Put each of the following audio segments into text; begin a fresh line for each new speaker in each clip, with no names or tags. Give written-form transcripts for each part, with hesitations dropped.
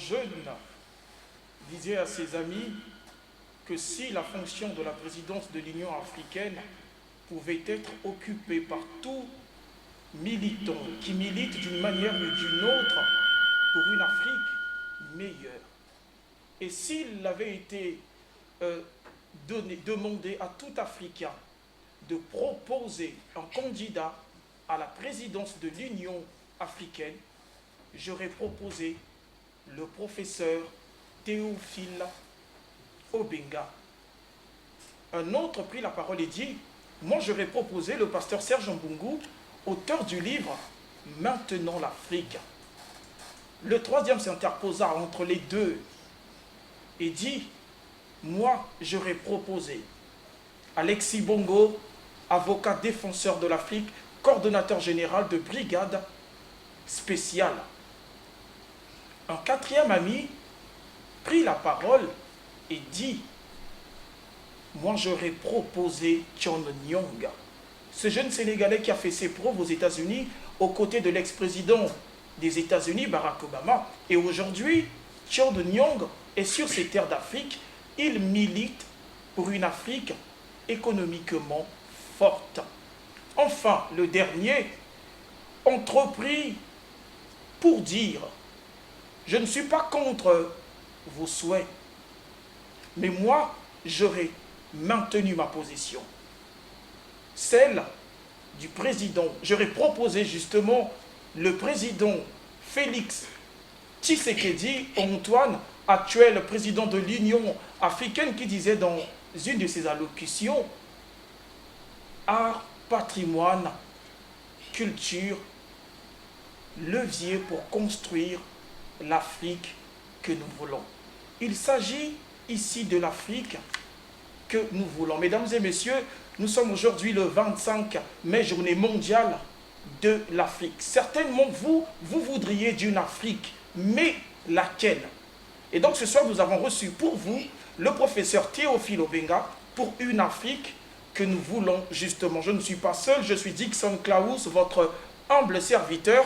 jeune disait à ses amis que si la fonction de la présidence de l'Union africaine pouvait être occupée par tout militant qui milite d'une manière ou d'une autre pour une Afrique meilleure, et s'il avait été demandé à tout Africain de proposer un candidat à la présidence de l'Union africaine, j'aurais proposé le professeur Théophile Obenga. Un autre prit la parole et dit, moi j'aurais proposé le pasteur Serge Mbungu, auteur du livre Maintenant l'Afrique. Le troisième s'interposa entre les deux et dit, moi j'aurais proposé Alexis Bongo, avocat défenseur de l'Afrique, coordonnateur général de brigade spéciale. Un quatrième ami prit la parole et dit, moi j'aurais proposé John Nyong, ce jeune Sénégalais qui a fait ses preuves aux États-Unis aux côtés de l'ex-président des États-Unis, Barack Obama. Et aujourd'hui, John Nyong est sur ces terres d'Afrique. Il milite pour une Afrique économiquement forte. Enfin, le dernier entreprit pour dire, je ne suis pas contre vos souhaits, mais moi, j'aurais maintenu ma position, celle du président. J'aurais proposé justement le président Félix Tshisekedi Antoine, actuel président de l'Union africaine, qui disait dans une de ses allocutions, art, patrimoine, culture, levier pour construire l'Afrique que nous voulons. Il s'agit ici de l'Afrique que nous voulons. Mesdames et messieurs, nous sommes aujourd'hui le 25 mai, journée mondiale de l'Afrique. Certainement, vous voudriez d'une Afrique, mais laquelle? Et donc ce soir, nous avons reçu pour vous le professeur Théophile Obenga pour une Afrique que nous voulons justement. Je ne suis pas seul, je suis Dixon Klaus, votre humble serviteur,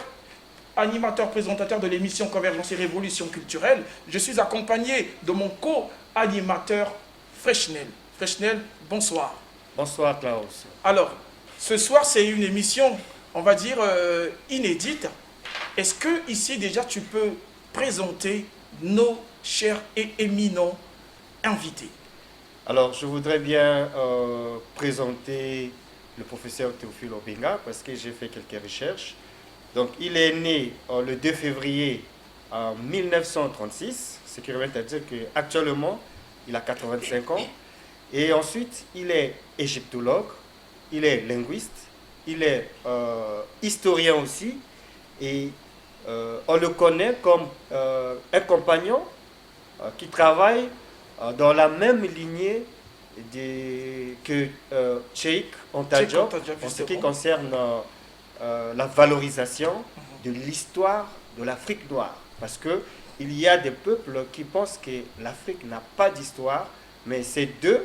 animateur présentateur de l'émission Convergence et Révolution culturelle. Je suis accompagné de mon co-animateur Freshnel. Freshnel, bonsoir.
Bonsoir Klaus.
Alors, ce soir c'est une émission, on va dire, inédite. Est-ce que ici déjà tu peux présenter nos chers et éminents invités?
Alors, je voudrais bien présenter le professeur Théophile Obenga parce que j'ai fait quelques recherches. Donc, il est né le 2 février 1936, ce qui revient à dire qu'actuellement, il a 85 ans. Et ensuite, il est égyptologue, il est linguiste, il est historien aussi. Et on le connaît comme un compagnon qui travaille dans la même lignée que Cheikh Anta Diop en ce qui concerne la valorisation de l'histoire de l'Afrique noire. Parce qu'il y a des peuples qui pensent que l'Afrique n'a pas d'histoire, mais ces deux,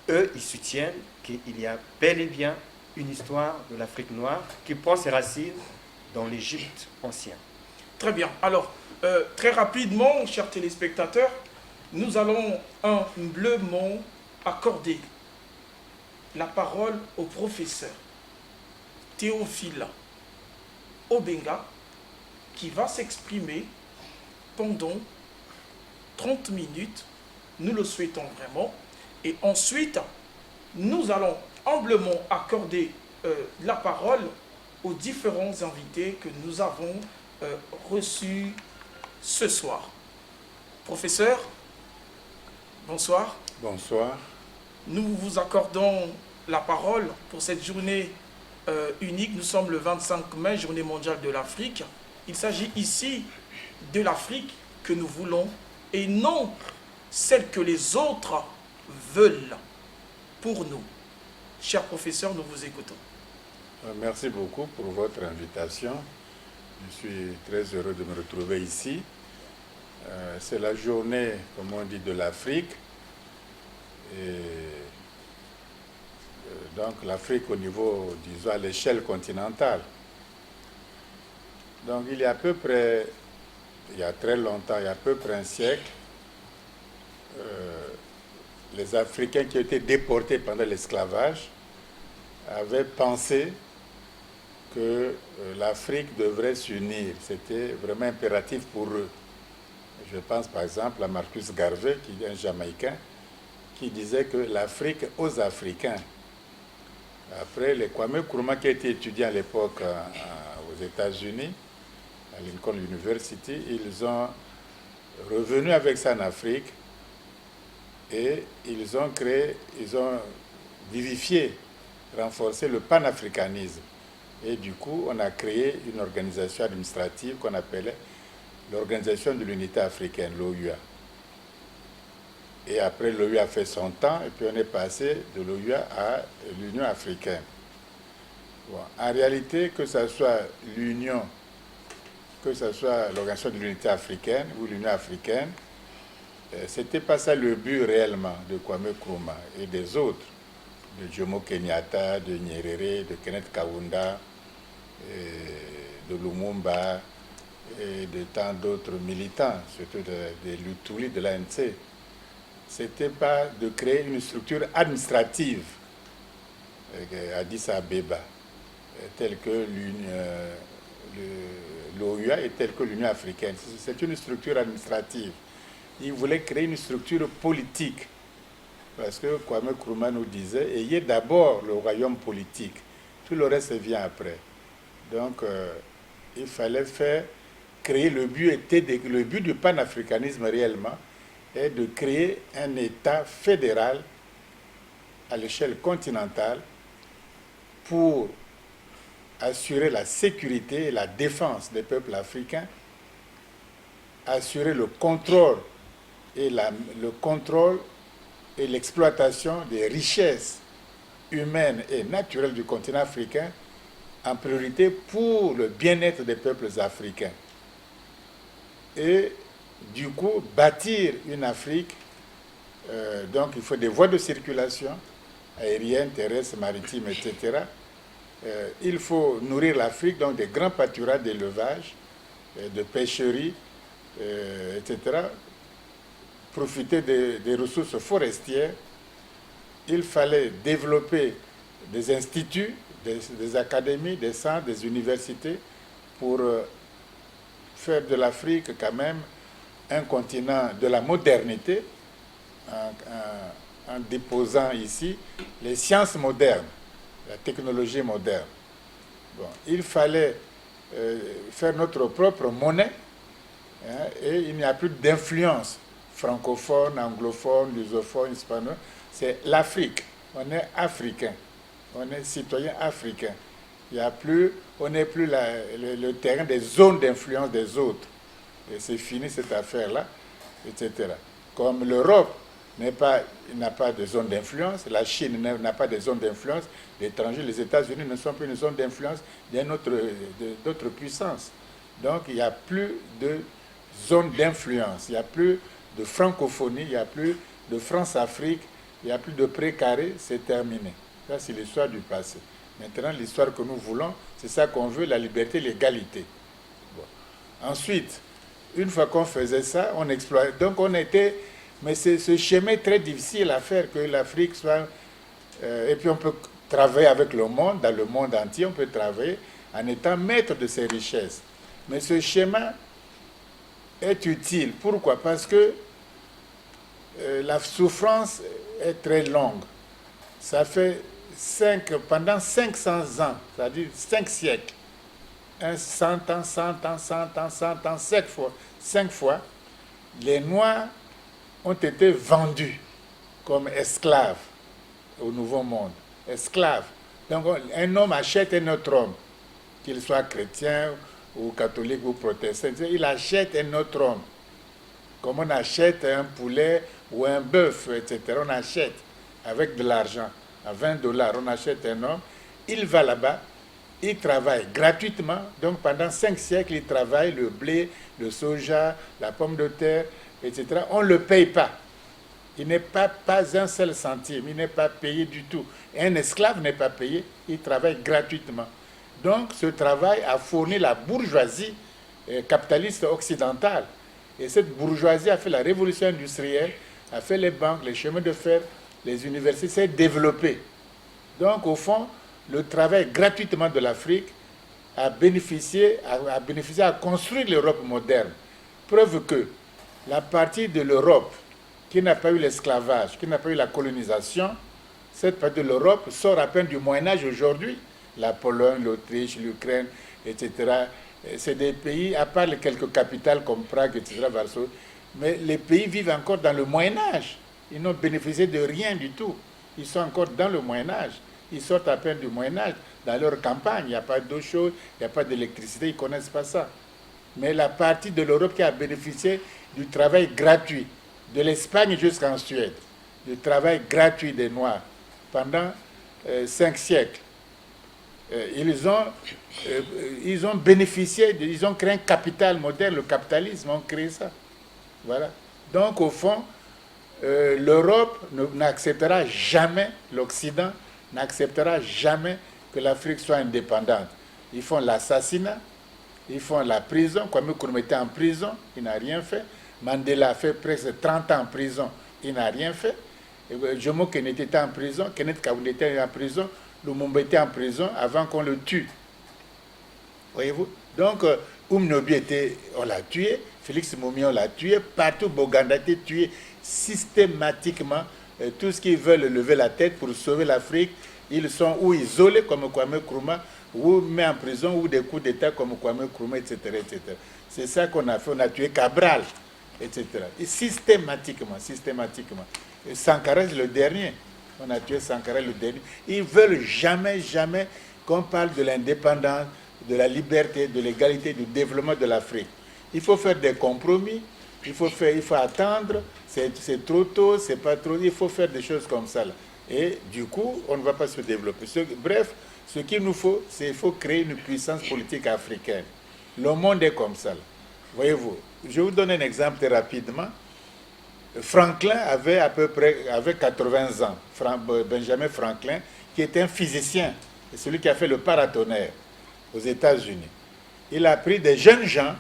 eux, ils soutiennent qu'il y a bel et bien une histoire de l'Afrique noire qui prend ses racines dans l'Égypte ancienne.
Très bien. Alors, très rapidement, chers téléspectateurs, nous allons humblement accorder la parole au professeur Théophile Obenga, qui va s'exprimer pendant 30 minutes, nous le souhaitons vraiment, et ensuite, nous allons humblement accorder la parole aux différents invités que nous avons reçus ce soir. Professeur, bonsoir.
Bonsoir.
Nous vous accordons la parole pour cette journée unique. Nous sommes le 25 mai, journée mondiale de l'Afrique. Il s'agit ici de l'Afrique que nous voulons et non celle que les autres veulent pour nous. Cher professeur, nous vous écoutons.
Merci beaucoup pour votre invitation. Je suis très heureux de me retrouver ici. C'est la journée, comme on dit, de l'Afrique. Et donc l'Afrique au niveau, disons, à l'échelle continentale. Donc il y a à peu près il y a très longtemps, il y a à peu près un siècle, les Africains qui ont été déportés pendant l'esclavage avaient pensé que l'Afrique devrait s'unir. C'était vraiment impératif pour eux. Je pense par exemple à Marcus Garvey, qui est un Jamaïcain, qui disait que l'Afrique aux Africains. Après, les Kwame Nkrumah, qui a été étudié à l'époque aux États-Unis, à Lincoln University, ils ont revenu avec ça en Afrique et ils ont vivifié, renforcé le panafricanisme. Et du coup, on a créé une organisation administrative qu'on appelait l'Organisation de l'Unité africaine, l'OUA. Et après, l'OUA a fait son temps, et puis on est passé de l'OUA à l'Union africaine. Bon, en réalité, que ce soit l'Union, que ce soit l'Organisation de l'Unité africaine ou l'Union africaine, c'était pas ça le but réellement de Kwame Nkrumah et des autres, de Jomo Kenyatta, de Nyerere, de Kenneth Kaunda, de Lumumba et de tant d'autres militants, surtout des Lutuli de l'ANC. C'était pas de créer une structure administrative à Addis Abeba, telle que l'OUA et telle que l'Union africaine. C'est une structure administrative. Il voulait créer une structure politique. Parce que Kwame Nkrumah nous disait, ayez d'abord le royaume politique, tout le reste vient après. Donc, il fallait créer le but du panafricanisme réellement est de créer un État fédéral à l'échelle continentale pour assurer la sécurité et la défense des peuples africains, assurer le contrôle et l'exploitation des richesses humaines et naturelles du continent africain, en priorité pour le bien-être des peuples africains. Et du coup, bâtir une Afrique, donc il faut des voies de circulation, aériennes, terrestres, maritimes, etc. Il faut nourrir l'Afrique, donc des grands pâturages d'élevage, de pêcherie, etc. Profiter des ressources forestières. Il fallait développer des instituts, des académies, des centres, des universités pour faire de l'Afrique quand même un continent de la modernité en déposant ici les sciences modernes, la technologie moderne. Bon, il fallait faire notre propre monnaie, hein, et il n'y a plus d'influence francophone, anglophone, lusophone, hispano. C'est l'Afrique. On est africain. On est citoyen africain. On n'est plus le terrain des zones d'influence des autres. Et c'est fini cette affaire-là, etc. Comme l'Europe n'a pas de zone d'influence, la Chine n'a pas de zone d'influence, l'étranger, les États-Unis ne sont plus une zone d'influence d'autres puissances. Donc il n'y a plus de zone d'influence, il n'y a plus de francophonie, il n'y a plus de France-Afrique, il n'y a plus de précaré, c'est terminé. Ça, c'est l'histoire du passé. Maintenant, l'histoire que nous voulons, c'est ça qu'on veut, la liberté, l'égalité. Bon. Ensuite, une fois qu'on faisait ça, on exploitait. Donc on était... Mais ce chemin est très difficile à faire, que l'Afrique soit... et puis on peut travailler avec le monde, dans le monde entier, on peut travailler en étant maître de ses richesses. Mais ce schéma est utile. Pourquoi? Parce que la souffrance est très longue. Ça fait pendant 500 ans, c'est-à-dire 5 siècles, 100 ans, 100 ans, 100 ans, 100 ans, 5 fois, les Noirs ont été vendus comme esclaves au Nouveau Monde. Esclaves. Donc un homme achète un autre homme, qu'il soit chrétien ou catholique ou protestant, il achète un autre homme. Comme on achète un poulet ou un bœuf, etc. On achète avec de l'argent. À $20, on achète un homme. Il va là-bas, il travaille gratuitement. Donc pendant 5 siècles, il travaille le blé, le soja, la pomme de terre, etc. On ne le paye pas. Il n'est pas un seul centime. Il n'est pas payé du tout. Un esclave n'est pas payé. Il travaille gratuitement. Donc ce travail a fourni la bourgeoisie capitaliste occidentale. Et cette bourgeoisie a fait la révolution industrielle, a fait les banques, les chemins de fer, les universités, s'est développée. Donc, au fond, le travail gratuitement de l'Afrique a bénéficié à construire l'Europe moderne. Preuve que la partie de l'Europe qui n'a pas eu l'esclavage, qui n'a pas eu la colonisation, cette partie de l'Europe sort à peine du Moyen-Âge aujourd'hui. La Pologne, l'Autriche, l'Ukraine, etc. C'est des pays, à part les quelques capitales comme Prague, etc., Varsovie, mais les pays vivent encore dans le Moyen-Âge. Ils n'ont bénéficié de rien du tout. Ils sont encore dans le Moyen-Âge. Ils sortent à peine du Moyen-Âge. Dans leur campagne, il n'y a pas d'eau chaude, il n'y a pas d'électricité, ils ne connaissent pas ça. Mais la partie de l'Europe qui a bénéficié du travail gratuit, de l'Espagne jusqu'en Suède, du travail gratuit des Noirs pendant 5 siècles, ils ont bénéficié, ils ont créé un capital moderne, le capitalisme, ont créé ça. Voilà. Donc, au fond, l'Europe n'acceptera jamais, l'Occident n'acceptera jamais que l'Afrique soit indépendante. Ils font l'assassinat, ils font la prison. Kwame Nkrumah était en prison, il n'a rien fait. Mandela a fait presque 30 ans en prison, il n'a rien fait. Jomo Kennedy était en prison, Kenneth Kaunda était en prison, Lumumba était en prison avant qu'on le tue. Voyez-vous? Donc, Nobi on l'a tué, Félix Moumi, on l'a tué, partout Boganda a été tué systématiquement. Tous ceux qui veulent lever la tête pour sauver l'Afrique, ils sont ou isolés comme Kwame Nkrumah, ou mis en prison, ou des coups d'État comme Kwame Nkrumah, etc. etc. C'est ça qu'on a fait, on a tué Cabral, etc. Et systématiquement. Et Sankara, le dernier. On a tué Sankara, le dernier. Ils ne veulent jamais qu'on parle de l'indépendance, de la liberté, de l'égalité, du développement de l'Afrique. Il faut faire des compromis, il faut attendre, c'est trop tôt, c'est pas trop, il faut faire des choses comme ça. Là. Et du coup, on ne va pas se développer. Bref, ce qu'il nous faut, c'est qu'il faut créer une puissance politique africaine. Le monde est comme ça. Là. Voyez-vous, je vais vous donner un exemple très rapidement. Franklin avait à peu près 80 ans. Benjamin Franklin, qui était un physicien, c'est celui qui a fait le paratonnerre aux États-Unis. Il a pris des jeunes gens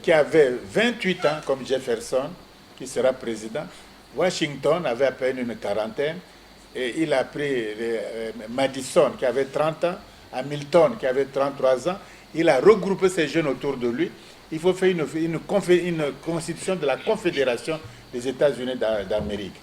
qui avaient 28 ans, comme Jefferson, qui sera président. Washington avait à peine une quarantaine. Et il a pris Madison, qui avait 30 ans, Hamilton, qui avait 33 ans. Il a regroupé ces jeunes autour de lui. Il faut faire une constitution de la Confédération des États-Unis d'Amérique.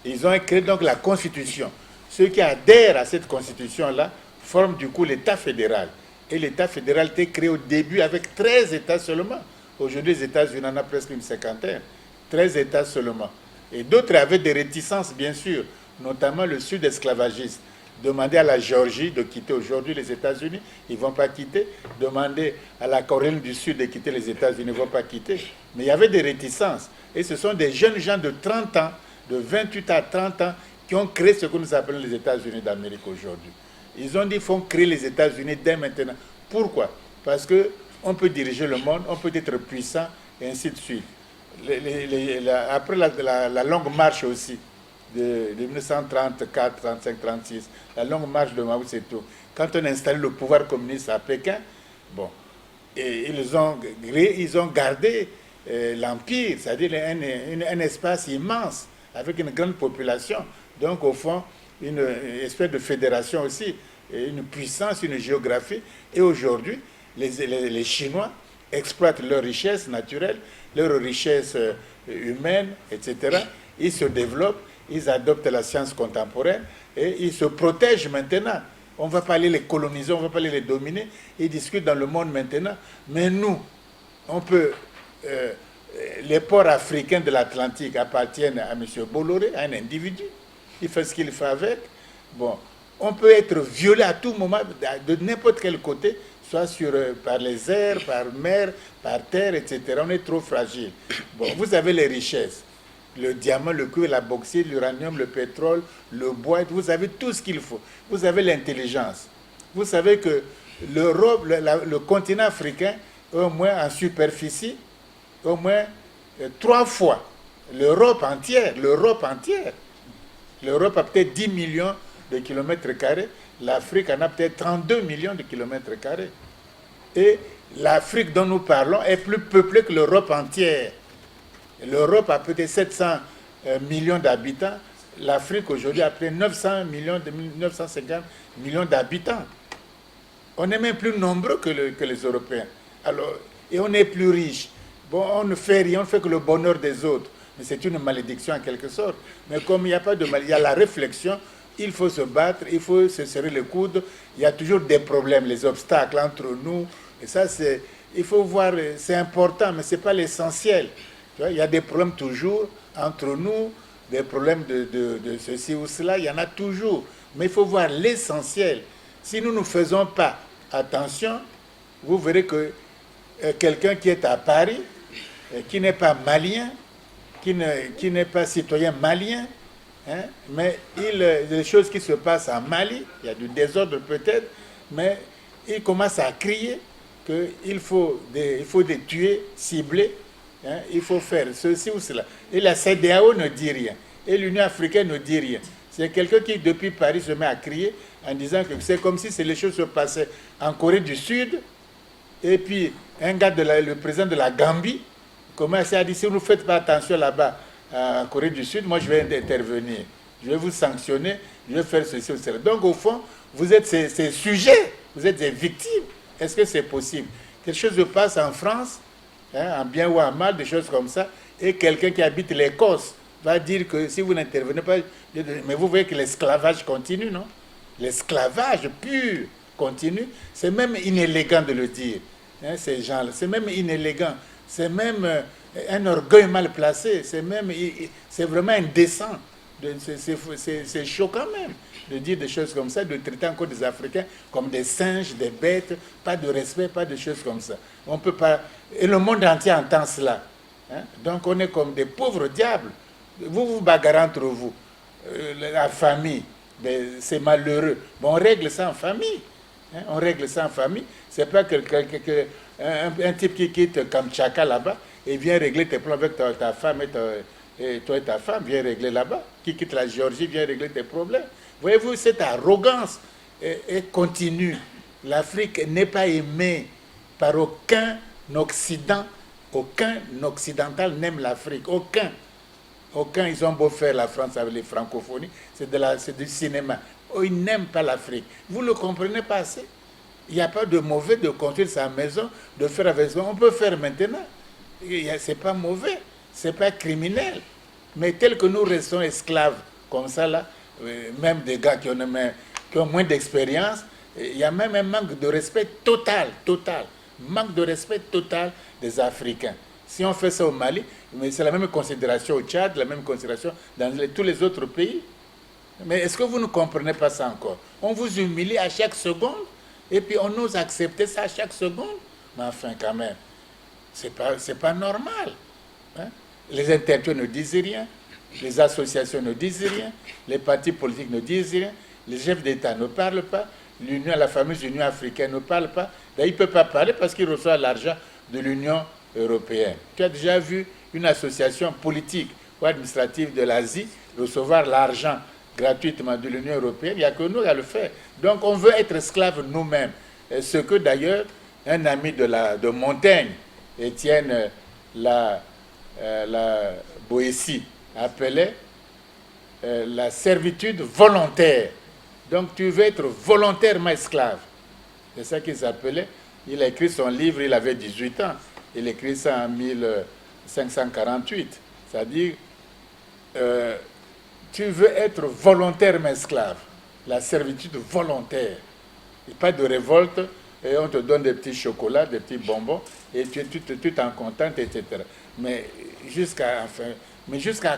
Ils ont créé donc la Constitution. Ceux qui adhèrent à cette Constitution-là forment du coup l'État fédéral. Et l'État fédéral était créé au début avec 13 États seulement. Aujourd'hui, les États-Unis en ont presque une cinquantaine. 13 États seulement. Et d'autres avaient des réticences, bien sûr, notamment le sud esclavagiste. Demander à la Géorgie de quitter aujourd'hui les États-Unis, ils ne vont pas quitter. Demander à la Caroline du Sud de quitter les États-Unis, ils ne vont pas quitter. Mais il y avait des réticences. Et ce sont des jeunes gens de 30 ans, de 28 à 30 ans, qui ont créé ce que nous appelons les États-Unis d'Amérique aujourd'hui. Ils ont dit qu'il faut créer les États-Unis dès maintenant. Pourquoi? Parce qu'on peut diriger le monde, on peut être puissant, et ainsi de suite. Après la longue marche aussi, de 1934, 35, 36, la longue marche de Mao Tse-tung, quand on a installé le pouvoir communiste à Pékin, bon, et ils ont gardé l'empire, c'est-à-dire un espace immense, avec une grande population. Donc, au fond, une espèce de fédération aussi, une puissance, une géographie. Et aujourd'hui, les Chinois exploitent leurs richesses naturelles, leurs richesses humaines, etc. Ils se développent, ils adoptent la science contemporaine et ils se protègent maintenant. On ne va pas aller les coloniser, on ne va pas aller les dominer. Ils discutent dans le monde maintenant. Mais nous, on peut... les ports africains de l'Atlantique appartiennent à M. Bolloré, à un individu. Il fait ce qu'il fait avec. Bon, on peut être violé à tout moment, de n'importe quel côté, soit par les airs, par mer, par terre, etc. On est trop fragile. Bon, vous avez les richesses. Le diamant, le cuivre, la bauxite, l'uranium, le pétrole, le bois, vous avez tout ce qu'il faut. Vous avez l'intelligence. Vous savez que l'Europe, le continent africain, au moins en superficie, au moins 3 fois l'Europe entière. L'Europe a peut-être 10 millions de kilomètres carrés. L'Afrique en a peut-être 32 millions de kilomètres carrés. Et l'Afrique dont nous parlons est plus peuplée que l'Europe entière. L'Europe a peut-être 700 millions d'habitants. L'Afrique aujourd'hui a près de 900 millions, 950 millions d'habitants. On est même plus nombreux que les Européens. Alors, et on est plus riche. Bon, on ne fait rien, on ne fait que le bonheur des autres. Mais c'est une malédiction en quelque sorte. Mais comme il n'y a pas de mal, il y a la réflexion, il faut se battre, il faut se serrer les coudes. Il y a toujours des problèmes, les obstacles entre nous. Et ça, il faut voir, c'est important, mais ce n'est pas l'essentiel. Il y a des problèmes toujours entre nous, des problèmes de ceci ou cela, il y en a toujours. Mais il faut voir l'essentiel. Si nous ne faisons pas attention, vous verrez que quelqu'un qui est à Paris, qui n'est pas malien, qui n'est pas citoyen malien, hein, mais les choses qui se passent en Mali, il y a du désordre peut-être, mais il commence à crier qu'il faut des tuer, cibler, hein, il faut faire ceci ou cela. Et la CEDEAO ne dit rien, et l'Union africaine ne dit rien. C'est quelqu'un qui, depuis Paris, se met à crier en disant que c'est comme si les choses se passaient en Corée du Sud, et puis un gars, le président de la Gambie, commence à dire, si vous ne faites pas attention là-bas, en Corée du Sud, moi je vais intervenir, je vais vous sanctionner, je vais faire ceci ou cela. Donc au fond, vous êtes ces sujets, vous êtes des victimes. Est-ce que c'est possible? Quelque chose se passe en France, hein, en bien ou en mal, des choses comme ça, et quelqu'un qui habite l'Écosse va dire que si vous n'intervenez pas, mais vous voyez que l'esclavage continue, non? L'esclavage pur continue, c'est même inélégant de le dire, hein, ces gens-là, c'est même inélégant, c'est même un orgueil mal placé, c'est vraiment indécent, c'est choquant même de dire des choses comme ça, de traiter encore des Africains comme des singes, des bêtes, pas de respect, pas de choses comme ça. On peut pas, et le monde entier entend cela, hein? Donc on est comme des pauvres diables. Vous vous bagarrez entre vous, la famille, c'est malheureux. Bon, on règle ça en famille. Hein? On règle ça en famille. C'est pas un type qui quitte Kamtchatka là-bas et vient régler tes problèmes avec ta femme et toi et ta femme, vient régler là-bas. Qui quitte la Géorgie vient régler tes problèmes. Voyez-vous, cette arrogance est continue. L'Afrique n'est pas aimée par aucun Occident. Aucun occidental n'aime l'Afrique. Aucun. Aucun, ils ont beau faire la France avec les francophonies, c'est du cinéma. Oh, ils n'aiment pas l'Afrique. Vous ne le comprenez pas assez. Il n'y a pas de mauvais de construire sa maison, de faire avec ça. On peut faire maintenant. Ce n'est pas mauvais, ce n'est pas criminel. Mais tel que nous restons esclaves, comme ça, là, même des gars qui ont moins d'expérience, il y a même un manque de respect total. Manque de respect total des Africains. Si on fait ça au Mali, mais c'est la même considération au Tchad, la même considération dans tous les autres pays. Mais est-ce que vous ne comprenez pas ça encore? On vous humilie à chaque seconde et puis on ose accepter ça à chaque seconde. Mais enfin, quand même, c'est pas normal. Hein? Les intellectuels ne disent rien, les associations ne disent rien, les partis politiques ne disent rien, les chefs d'État ne parlent pas, la fameuse Union africaine ne parle pas. D'ailleurs, il ne peut pas parler parce qu'il reçoit l'argent de l'Union européenne. Tu as déjà vu une association politique ou administrative de l'Asie recevoir l'argent gratuitement de l'Union européenne? Il n'y a que nous à le faire. Donc on veut être esclaves nous-mêmes. Ce que d'ailleurs un ami de Montaigne, Étienne la Boétie, appelait la servitude volontaire. Donc tu veux être volontairement esclave. C'est ça qu'il s'appelait. Il a écrit son livre, il avait 18 ans. Il écrit ça en 1548. C'est-à-dire, tu veux être volontairement esclave. La servitude volontaire. Et pas de révolte, et on te donne des petits chocolats, des petits bonbons, et tu t'en contentes, etc. Mais jusqu'à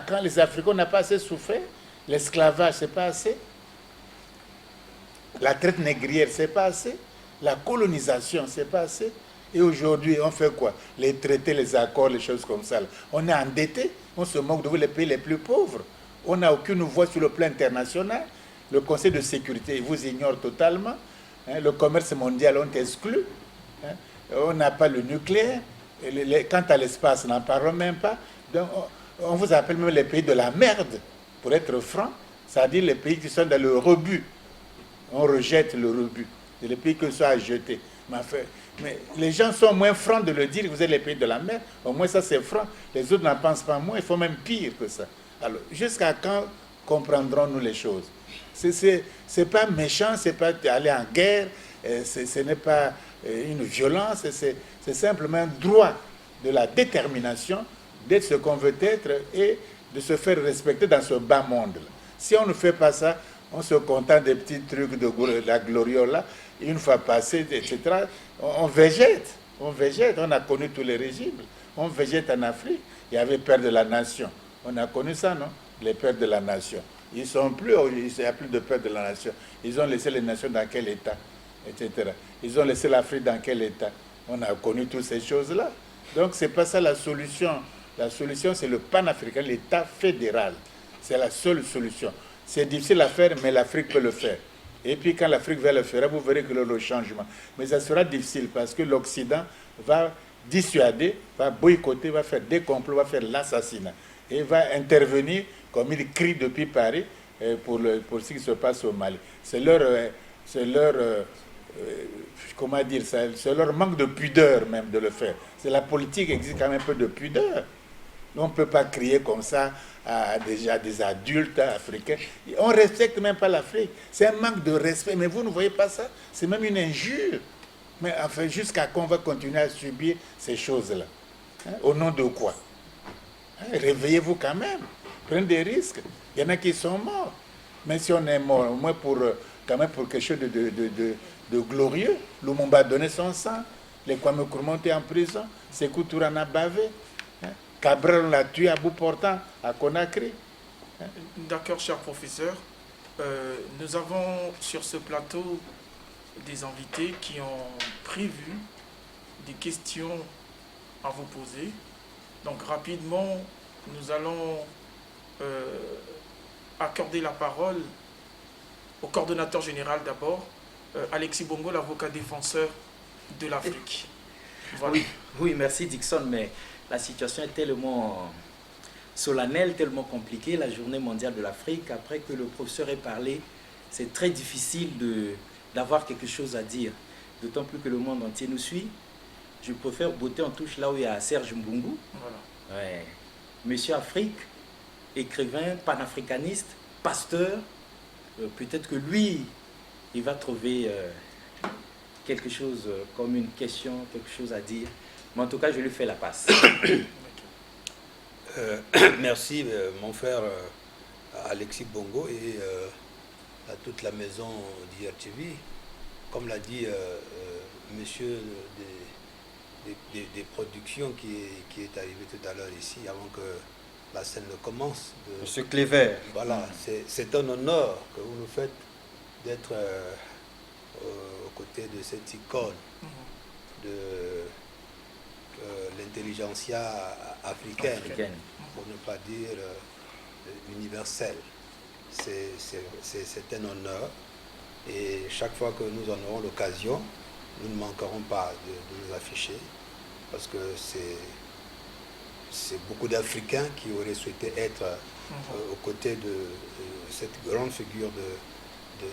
quand les Africains n'ont pas assez souffert? L'esclavage, c'est pas assez? La traite négrière, c'est pas assez? La colonisation, c'est pas assez? Et aujourd'hui, on fait quoi? Les traités, les accords, les choses comme ça. On est endetté, on se moque de vous, les pays les plus pauvres. On n'a aucune voix sur le plan international. Le Conseil de sécurité vous ignore totalement. Hein? Le commerce mondial, on t'exclut. Hein? On n'a pas le nucléaire. Quant à l'espace, on n'en parle même pas. Donc, on vous appelle même les pays de la merde, pour être franc. C'est-à-dire les pays qui sont dans le rebut. On rejette le rebut. C'est les pays qui sont à jeter. Mais les gens sont moins francs de le dire, vous êtes les pays de la mer, au moins ça c'est franc. Les autres n'en pensent pas moins, il faut même pire que ça. Alors, jusqu'à quand comprendrons-nous les choses? C'est pas méchant, c'est pas aller en guerre, ce n'est pas une violence, c'est simplement un droit de la détermination d'être ce qu'on veut être et de se faire respecter dans ce bas monde-là. Si on ne fait pas ça, on se contente des petits trucs de la gloriola, une fois passé, etc. On végète, on a connu tous les régimes. On végète en Afrique. Il y avait père de la nation. On a connu ça, non? Les pères de la nation. Ils sont plus, il n'y a plus de pères de la nation. Ils ont laissé les nations dans quel état, etc. Ils ont laissé l'Afrique dans quel état. On a connu toutes ces choses-là. Donc, ce n'est pas ça la solution. La solution, c'est le panafricain, l'État fédéral. C'est la seule solution. C'est difficile à faire, mais l'Afrique peut le faire. Et puis, quand l'Afrique va le faire, vous verrez que le changement. Mais ça sera difficile parce que l'Occident va dissuader, va boycotter, va faire des complots, va faire l'assassinat. Et va intervenir, comme il crie depuis Paris, pour ce qui se passe au Mali. C'est leur comment dire ça, c'est leur manque de pudeur même de le faire. C'est la politique qui exige quand même un peu de pudeur. On ne peut pas crier comme ça à des adultes africains. On ne respecte même pas l'Afrique. C'est un manque de respect. Mais vous ne voyez pas ça? C'est même une injure. Mais enfin, jusqu'à quand on va continuer à subir ces choses-là? Hein? Au nom de quoi? Hein? Réveillez-vous quand même. Prenez des risques. Il y en a qui sont morts. Mais si on est mort, au moins quand même pour quelque chose de glorieux, Lumumba a donné son sang. Les Kwame Nkrumah étaient en prison. Sékou Touré en a bavé. Cabral l'a tué à bout portant à Conakry.
D'accord, cher professeur. Nous avons sur ce plateau des invités qui ont prévu des questions à vous poser. Donc rapidement, nous allons accorder la parole au coordonnateur général d'abord, Alexis Bongo, l'avocat défenseur de l'Afrique.
Voilà. Oui, merci Dixon, mais la situation est tellement solennelle, tellement compliquée, la journée mondiale de l'Afrique, après que le professeur ait parlé, c'est très difficile d'avoir quelque chose à dire, d'autant plus que le monde entier nous suit. Je préfère botter en touche là où il y a Serge Mbungu, voilà. Ouais. Monsieur Afrique, écrivain, panafricaniste, pasteur, peut-être que lui, il va trouver quelque chose comme une question, quelque chose à dire. Mais en tout cas, je lui fais la passe.
Merci, mon frère Alexis Bongo et à toute la maison d'IRTV. Comme l'a dit monsieur des productions qui est arrivé tout à l'heure ici, avant que la scène ne commence.
Monsieur Cléver.
Voilà, c'est un honneur que vous nous faites d'être aux côtés de cette icône de l'intelligentsia africaine, pour ne pas dire universelle. C'est un honneur et chaque fois que nous en aurons l'occasion, nous ne manquerons pas de nous afficher parce que c'est beaucoup d'Africains qui auraient souhaité être aux côtés de cette grande figure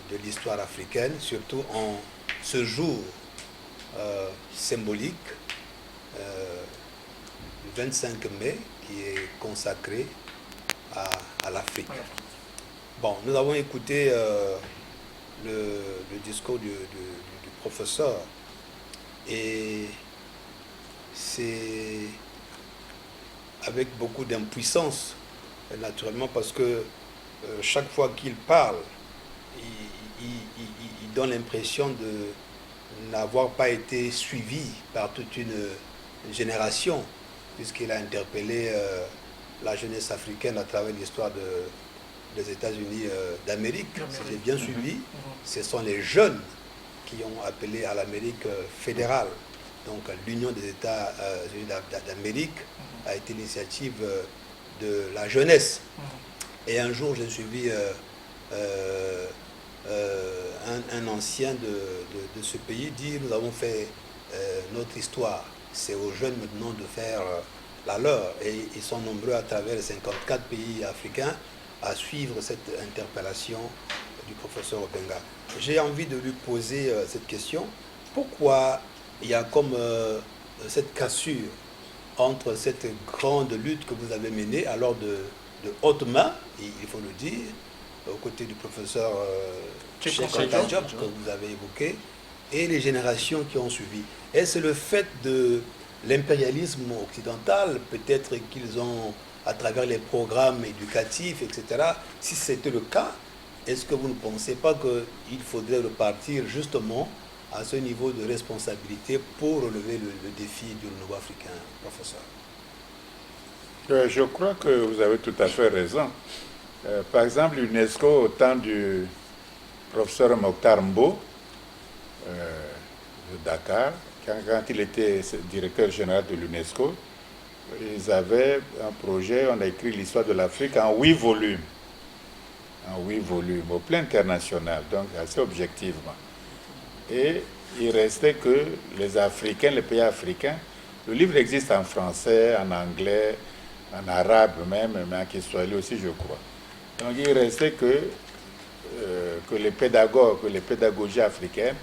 de l'histoire africaine, surtout en ce jour symbolique, le 25 mai, qui est consacré à l'Afrique. Bon, nous avons écouté le discours du professeur et c'est avec beaucoup d'impuissance, naturellement, parce que chaque fois qu'il parle, il donne l'impression de n'avoir pas été suivi par toute une génération, puisqu'il a interpellé la jeunesse africaine à travers l'histoire des États-Unis d'Amérique. C'était bien suivi. Ce sont les jeunes qui ont appelé à l'Amérique fédérale. Donc l'Union des États-Unis d'Amérique a été l'initiative de la jeunesse. Et un jour, j'ai suivi un ancien de ce pays dire: nous avons fait notre histoire. C'est aux jeunes maintenant de faire la leur. Et ils sont nombreux à travers les 54 pays africains à suivre cette interpellation du professeur Obenga. J'ai envie de lui poser cette question. Pourquoi il y a comme cette cassure entre cette grande lutte que vous avez menée, alors de haute main, il faut le dire, aux côtés du professeur Cheikh Anta Diop que vous avez évoqué, et les générations qui ont suivi? Est-ce le fait de l'impérialisme occidental, peut-être qu'ils ont, à travers les programmes éducatifs, etc., si c'était le cas, est-ce que vous ne pensez pas qu'il faudrait repartir justement à ce niveau de responsabilité pour relever le défi du renouveau africain, professeur?
Je crois que vous avez tout à fait raison. Par exemple, l'UNESCO, au temps du professeur Mokhtar Mbow de Dakar, quand il était directeur général de l'UNESCO, ils avaient un projet, on a écrit l'histoire de l'Afrique en 8 volumes. En 8 volumes, au plan international, donc assez objectivement. Et il restait que les Africains, les pays africains, le livre existe en français, en anglais, en arabe même, mais en kiswahili aussi, je crois. Donc il restait que les pédagogues, que les pédagogies africaines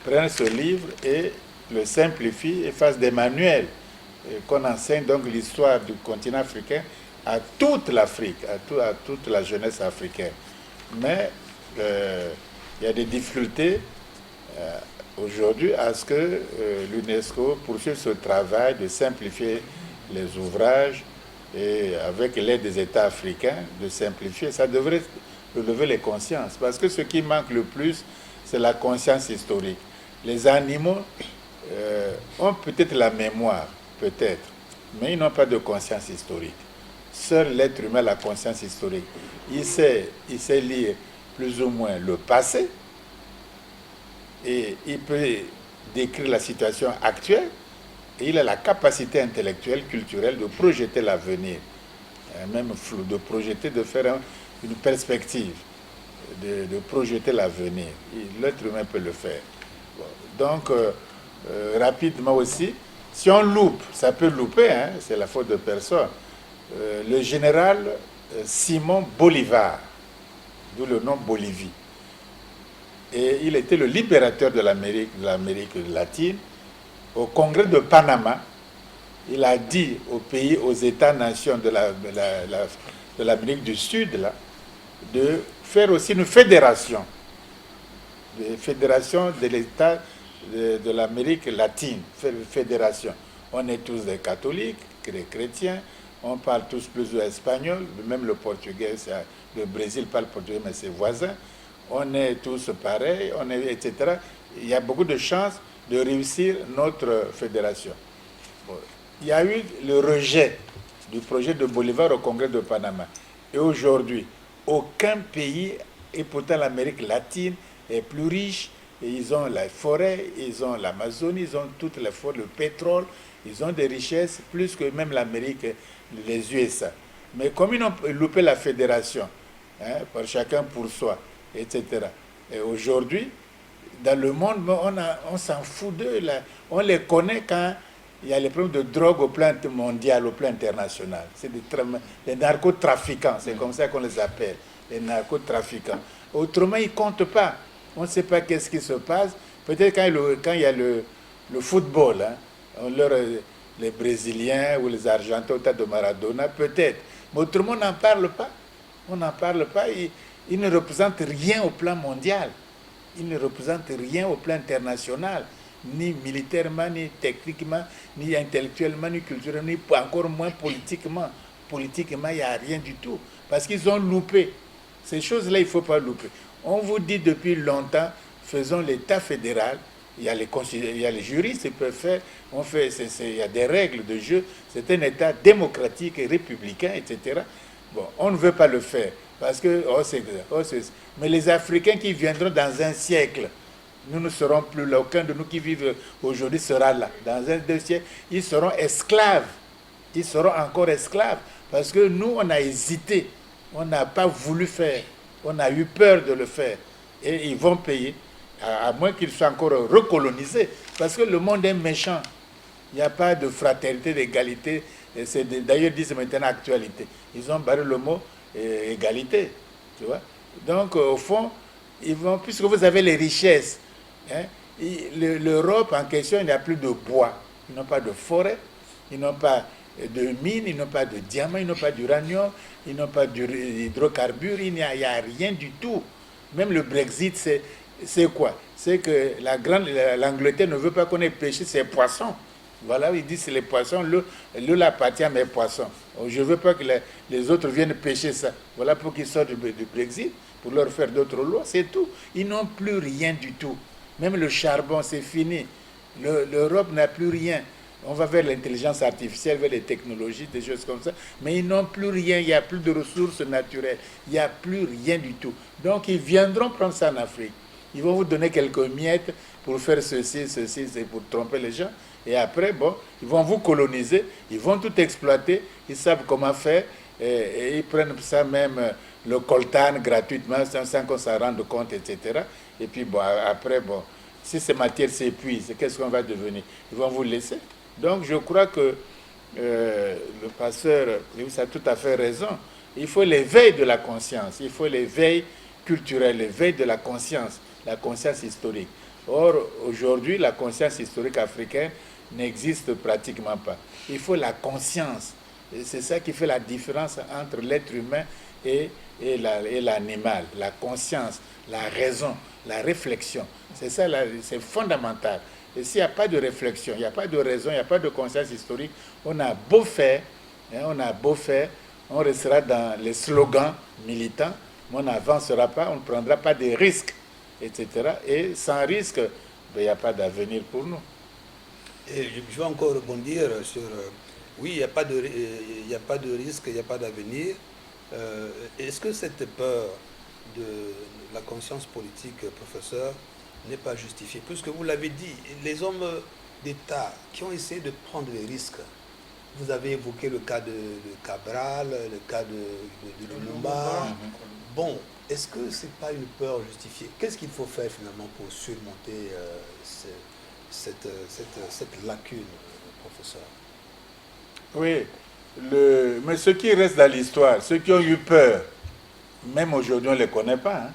prennent ce livre et le simplifient et fassent des manuels, qu'on enseigne donc l'histoire du continent africain à toute l'Afrique, à toute la jeunesse africaine. Mais il y a des difficultés aujourd'hui à ce que l'UNESCO poursuive ce travail de simplifier les ouvrages et avec l'aide des États africains, de simplifier. Ça devrait relever les consciences, parce que ce qui manque le plus, c'est la conscience historique. Les animaux ont peut-être la mémoire, peut-être, mais ils n'ont pas de conscience historique. Seul l'être humain a la conscience historique. Il sait lire plus ou moins le passé et il peut décrire la situation actuelle et il a la capacité intellectuelle, culturelle de projeter l'avenir, même flou, de projeter, de faire une perspective, de projeter l'avenir. L'être humain peut le faire. Bon. Donc, rapidement aussi, si on loupe, ça peut louper, hein, c'est la faute de personne. Le général Simon Bolivar, d'où le nom Bolivie. Et il était le libérateur de l'Amérique latine. Au congrès de Panama, il a dit aux pays, aux États-nations de l'Amérique du Sud, là, de faire aussi une fédération de l'État de l'Amérique latine, fédération. On est tous des catholiques, des chrétiens, on parle tous plus espagnol, même le portugais, le Brésil parle portugais, mais c'est voisin. On est tous pareils, etc. Il y a beaucoup de chances de réussir notre fédération. Bon. Il y a eu le rejet du projet de Bolivar au Congrès de Panama. Et aujourd'hui, aucun pays, et pourtant l'Amérique latine est plus riche, et ils ont la forêt, ils ont l'Amazonie, ils ont toutes les forêts, le pétrole, ils ont des richesses plus que même l'Amérique, les USA. Mais comme ils ont loupé la fédération, hein, par chacun pour soi, etc. Et aujourd'hui, dans le monde, on s'en fout d'eux. On les connaît quand il y a les problèmes de drogue au plan mondial, au plan international. C'est des narcotrafiquants, c'est comme ça qu'on les appelle, les narcotrafiquants. Autrement, ils ne comptent pas. On ne sait pas qu'est-ce qui se passe. Peut-être quand il y a le football, hein, les Brésiliens ou les Argentins au tas de Maradona, peut-être. Mais autrement, on n'en parle pas. On n'en parle pas. Ils ne représentent rien au plan mondial. Ils ne représentent rien au plan international, ni militairement, ni techniquement, ni intellectuellement, ni culturellement, ni encore moins politiquement. Politiquement, il n'y a rien du tout. Parce qu'ils ont loupé. Ces choses-là, il ne faut pas louper. On vous dit depuis longtemps, faisons l'État fédéral. Il y a les juristes qui peuvent faire. Il y a des règles de jeu. C'est un État démocratique et républicain, etc. Bon, on ne veut pas le faire. Parce que, mais les Africains qui viendront dans un siècle, nous ne serons plus là. Aucun de nous qui vivent aujourd'hui sera là. Dans un deux siècles, ils seront esclaves. Ils seront encore esclaves. Parce que nous, on a hésité. On n'a pas voulu faire. On a eu peur de le faire. Et ils vont payer, à moins qu'ils soient encore recolonisés. Parce que le monde est méchant. Il n'y a pas de fraternité, d'égalité. D'ailleurs, ils disent maintenant actualité. Ils ont barré le mot égalité. Tu vois. Donc, au fond, puisque vous avez les richesses, hein, L'Europe en question, il n'y a plus de bois. Ils n'ont pas de forêt, ils n'ont pas de mines, ils n'ont pas de diamants, ils n'ont pas d'uranium, ils n'ont pas d'hydrocarbures, il n'y a rien du tout. Même le Brexit, c'est quoi? C'est que l'Angleterre ne veut pas qu'on ait pêché ses poissons. Voilà, il dit c'est les poissons, l'eau appartient à mes poissons. Je ne veux pas que les autres viennent pêcher ça. Voilà pour qu'ils sortent du Brexit, pour leur faire d'autres lois, c'est tout. Ils n'ont plus rien du tout. Même le charbon, c'est fini. L'Europe n'a plus rien. On va vers l'intelligence artificielle, vers les technologies, des choses comme ça. Mais ils n'ont plus rien, il n'y a plus de ressources naturelles. Il n'y a plus rien du tout. Donc ils viendront prendre ça en Afrique. Ils vont vous donner quelques miettes pour faire ceci, c'est pour tromper les gens. Et après, bon, ils vont vous coloniser, ils vont tout exploiter, ils savent comment faire, et ils prennent ça même, le coltan gratuitement, sans qu'on s'en rende compte, etc. Et puis, bon, après, bon, si ces matières s'épuisent, qu'est-ce qu'on va devenir? Ils vont vous laisser. Donc, je crois que le pasteur, il a tout à fait raison. Il faut l'éveil de la conscience, il faut l'éveil culturel, l'éveil de la conscience historique. Or, aujourd'hui, la conscience historique africaine n'existe pratiquement pas. Il faut la conscience. C'est ça qui fait la différence entre l'être humain et l'animal. La conscience, la raison, la réflexion. C'est ça, c'est fondamental. Et s'il n'y a pas de réflexion, il n'y a pas de raison, il n'y a pas de conscience historique, on a beau faire, on restera dans les slogans militants, mais on n'avancera pas, on ne prendra pas de risques, etc. Et sans risque, ben, il n'y a pas d'avenir pour nous.
Et je vais encore rebondir sur... oui, il n'y a pas de risque, il n'y a pas d'avenir. Est-ce que cette peur de la conscience politique, professeur, n'est pas justifiée? Puisque vous l'avez dit, les hommes d'État qui ont essayé de prendre des risques, vous avez évoqué le cas de Cabral, le cas de Lumumba. Bon, est-ce que ce n'est pas une peur justifiée? Qu'est-ce qu'il faut faire finalement pour surmonter cette lacune, professeur?
Oui, mais ceux qui restent dans l'histoire, ceux qui ont eu peur, même aujourd'hui on ne les connaît pas. Hein?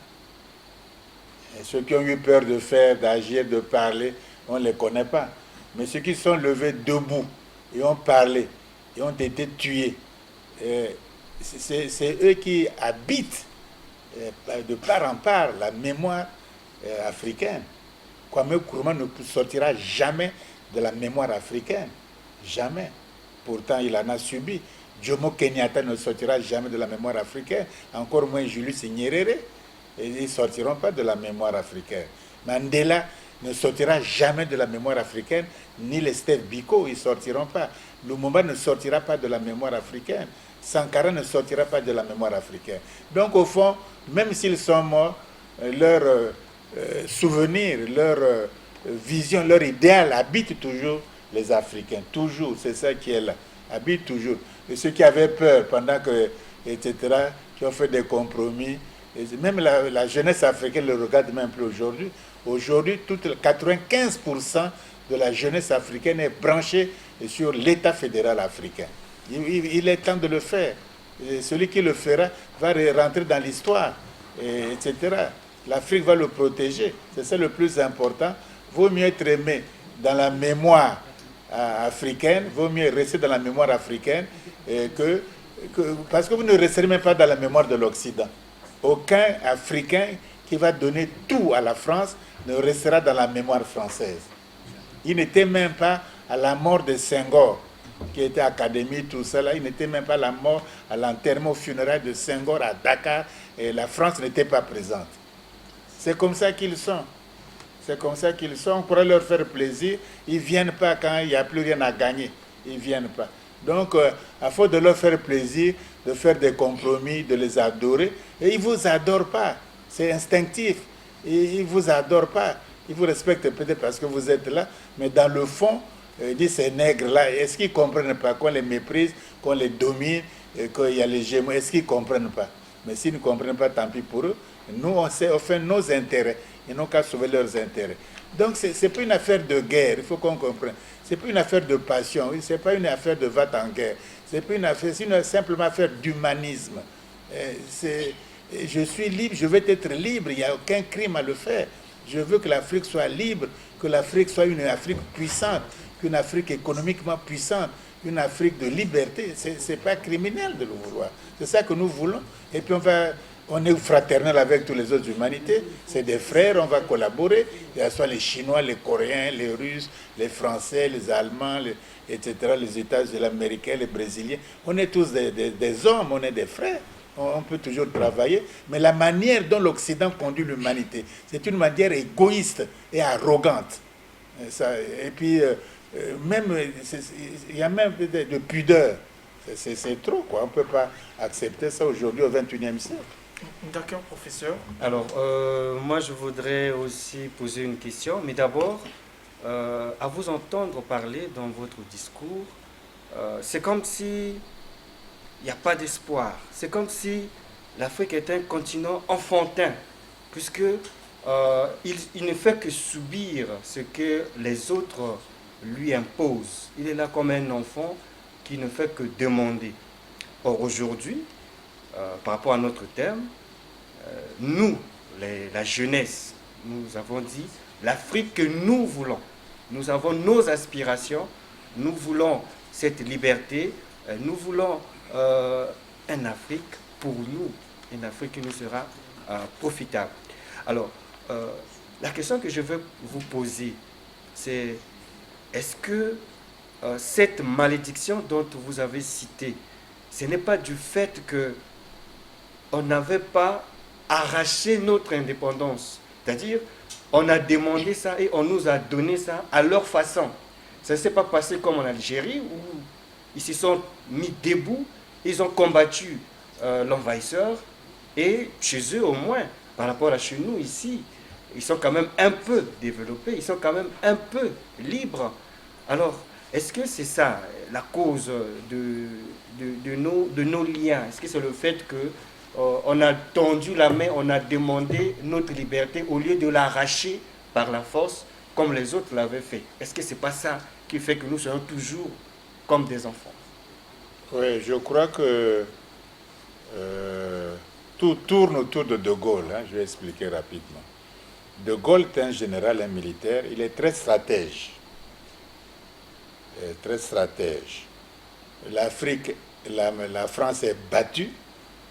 Et ceux qui ont eu peur de faire, d'agir, de parler, on ne les connaît pas. Mais ceux qui sont levés debout et ont parlé et ont été tués, c'est eux qui habitent de part en part la mémoire africaine. Kwame Nkrumah ne sortira jamais de la mémoire africaine. Jamais. Pourtant, il en a subi. Jomo Kenyatta ne sortira jamais de la mémoire africaine. Encore moins Julius Nyerere. Et ils ne sortiront pas de la mémoire africaine. Mandela ne sortira jamais de la mémoire africaine, ni les Steve Biko, ils ne sortiront pas. Lumumba ne sortira pas de la mémoire africaine. Sankara ne sortira pas de la mémoire africaine. Donc, au fond, même s'ils sont morts, leur souvenir, leur vision, leur idéal habite toujours les Africains. Toujours, c'est ça qui est là. Habite toujours. Et ceux qui avaient peur pendant que, etc., qui ont fait des compromis, et même la jeunesse africaine ne le regarde même plus aujourd'hui. Aujourd'hui, 95% de la jeunesse africaine est branchée sur l'État fédéral africain. Il est temps de le faire. Et celui qui le fera va rentrer dans l'histoire, etc. L'Afrique va le protéger. C'est ça le plus important. Vaut mieux être aimé dans la mémoire africaine, vaut mieux rester dans la mémoire africaine parce que vous ne resterez même pas dans la mémoire de l'Occident. Aucun Africain qui va donner tout à la France ne restera dans la mémoire française. Il n'était même pas à la mort de Senghor, qui était académie, tout ça là, il n'était même pas à la mort, à l'enterrement funéraire de Senghor à Dakar, et la France n'était pas présente. C'est comme ça qu'ils sont. C'est comme ça qu'ils sont. On pourrait leur faire plaisir. Ils ne viennent pas quand il n'y a plus rien à gagner. Ils ne viennent pas. Donc, à faute de leur faire plaisir, de faire des compromis, de les adorer, et ils ne vous adorent pas. C'est instinctif. Ils ne vous adorent pas. Ils vous respectent peut-être parce que vous êtes là, mais dans le fond, ils disent ces nègres-là, est-ce qu'ils ne comprennent pas qu'on les méprise, qu'on les domine, qu'il y a les Gémeaux? Est-ce qu'ils ne comprennent pas? Mais s'ils ne comprennent pas, tant pis pour eux. Nous, on fait nos intérêts. Ils n'ont qu'à sauver leurs intérêts. Donc, ce n'est pas une affaire de guerre, il faut qu'on comprenne. Ce n'est pas une affaire de passion, ce n'est pas une affaire de va en guerre. C'est simplement affaire d'humanisme. Je suis libre, je veux être libre, il n'y a aucun crime à le faire. Je veux que l'Afrique soit libre,
que l'Afrique soit une Afrique puissante, qu'une Afrique économiquement puissante, une Afrique de liberté. Ce n'est pas criminel de le vouloir. C'est ça que nous voulons. Et puis on est fraternel avec toutes les autres humanités. C'est des frères, on va collaborer. Il y a soit les Chinois, les Coréens, les Russes, les Français, les Allemands, etc., les États-Unis, les Américains, les Brésiliens. On est tous des hommes, on est des frères. On peut toujours travailler. Mais la manière dont l'Occident conduit l'humanité, c'est une manière égoïste et arrogante. Et puis, il y a même de pudeur. C'est trop, quoi. On ne peut pas accepter ça aujourd'hui au XXIe siècle.
D'accord, professeur.
Alors, moi, je voudrais aussi poser une question, mais d'abord, à vous entendre parler dans votre discours, c'est comme si il n'y a pas d'espoir. C'est comme si l'Afrique est un continent enfantin, puisque il ne fait que subir ce que les autres lui imposent. Il est là comme un enfant qui ne fait que demander. Or, aujourd'hui, par rapport à notre thème, nous, la jeunesse, nous avons dit l'Afrique que nous voulons. Nous avons nos aspirations, nous voulons cette liberté, nous voulons une Afrique pour nous, une Afrique qui nous sera profitable. Alors, la question que je veux vous poser, c'est est-ce que cette malédiction dont vous avez cité, ce n'est pas du fait que on n'avait pas arraché notre indépendance. C'est-à-dire, on a demandé ça et on nous a donné ça à leur façon. Ça ne s'est pas passé comme en Algérie où ils se sont mis debout, ils ont combattu l'envahisseur et chez eux au moins, par rapport à chez nous ici, ils sont quand même un peu développés, ils sont quand même un peu libres. Alors, est-ce que c'est ça la cause de nos liens? Est-ce que c'est le fait que on a tendu la main, on a demandé notre liberté au lieu de l'arracher par la force comme les autres l'avaient fait? Est-ce que ce n'est pas ça qui fait que nous serons toujours comme des enfants?
Oui, je crois que tout tourne autour de De Gaulle. Je vais expliquer rapidement. De Gaulle est un général, un militaire. Il est très stratège. Très stratège. L'Afrique, la France est battue,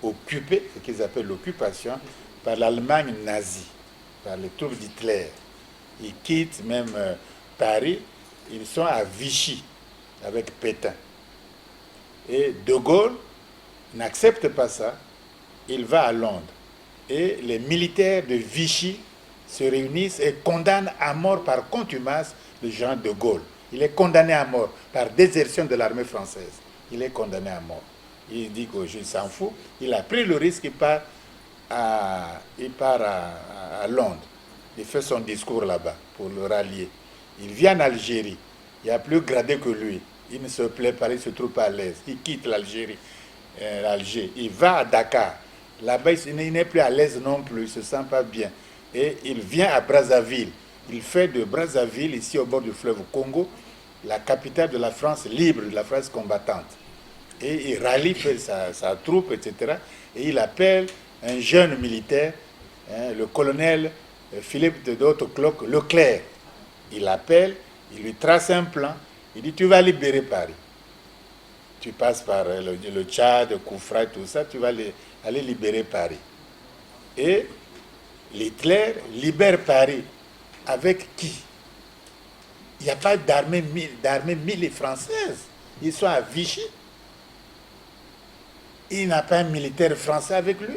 occupée, ce qu'ils appellent l'occupation, par l'Allemagne nazie, par les troupes d'Hitler. Ils quittent même Paris, ils sont à Vichy avec Pétain. Et De Gaulle n'accepte pas ça, il va à Londres. Et les militaires de Vichy se réunissent et condamnent à mort par contumace le général De Gaulle. Il est condamné à mort par désertion de l'armée française. Il est condamné à mort. Il dit que je s'en fous. Il a pris le risque, il part à Londres. Il fait son discours là-bas pour le rallier. Il vient en Algérie. Il y a plus gradé que lui. Il ne se plaît pas, il ne se trouve pas à l'aise. Il quitte l'Algérie, l'Alger. Il va à Dakar. Là-bas, il n'est plus à l'aise non plus. Il ne se sent pas bien. Et il vient à Brazzaville. Il fait de Brazzaville, ici au bord du fleuve Congo, la capitale de la France libre, de la France combattante. Et il rallie sa troupe, etc. Et il appelle un jeune militaire, le colonel Philippe de Hautecloque Leclerc. Il l'appelle, il lui trace un plan. Il dit, tu vas libérer Paris. Tu passes par le Tchad, Koufra, tout ça, tu vas aller libérer Paris. Et Hitler libère Paris. Avec qui? Il n'y a pas d'armée militaire française. Ils sont à Vichy. Il n'a pas un militaire français avec lui.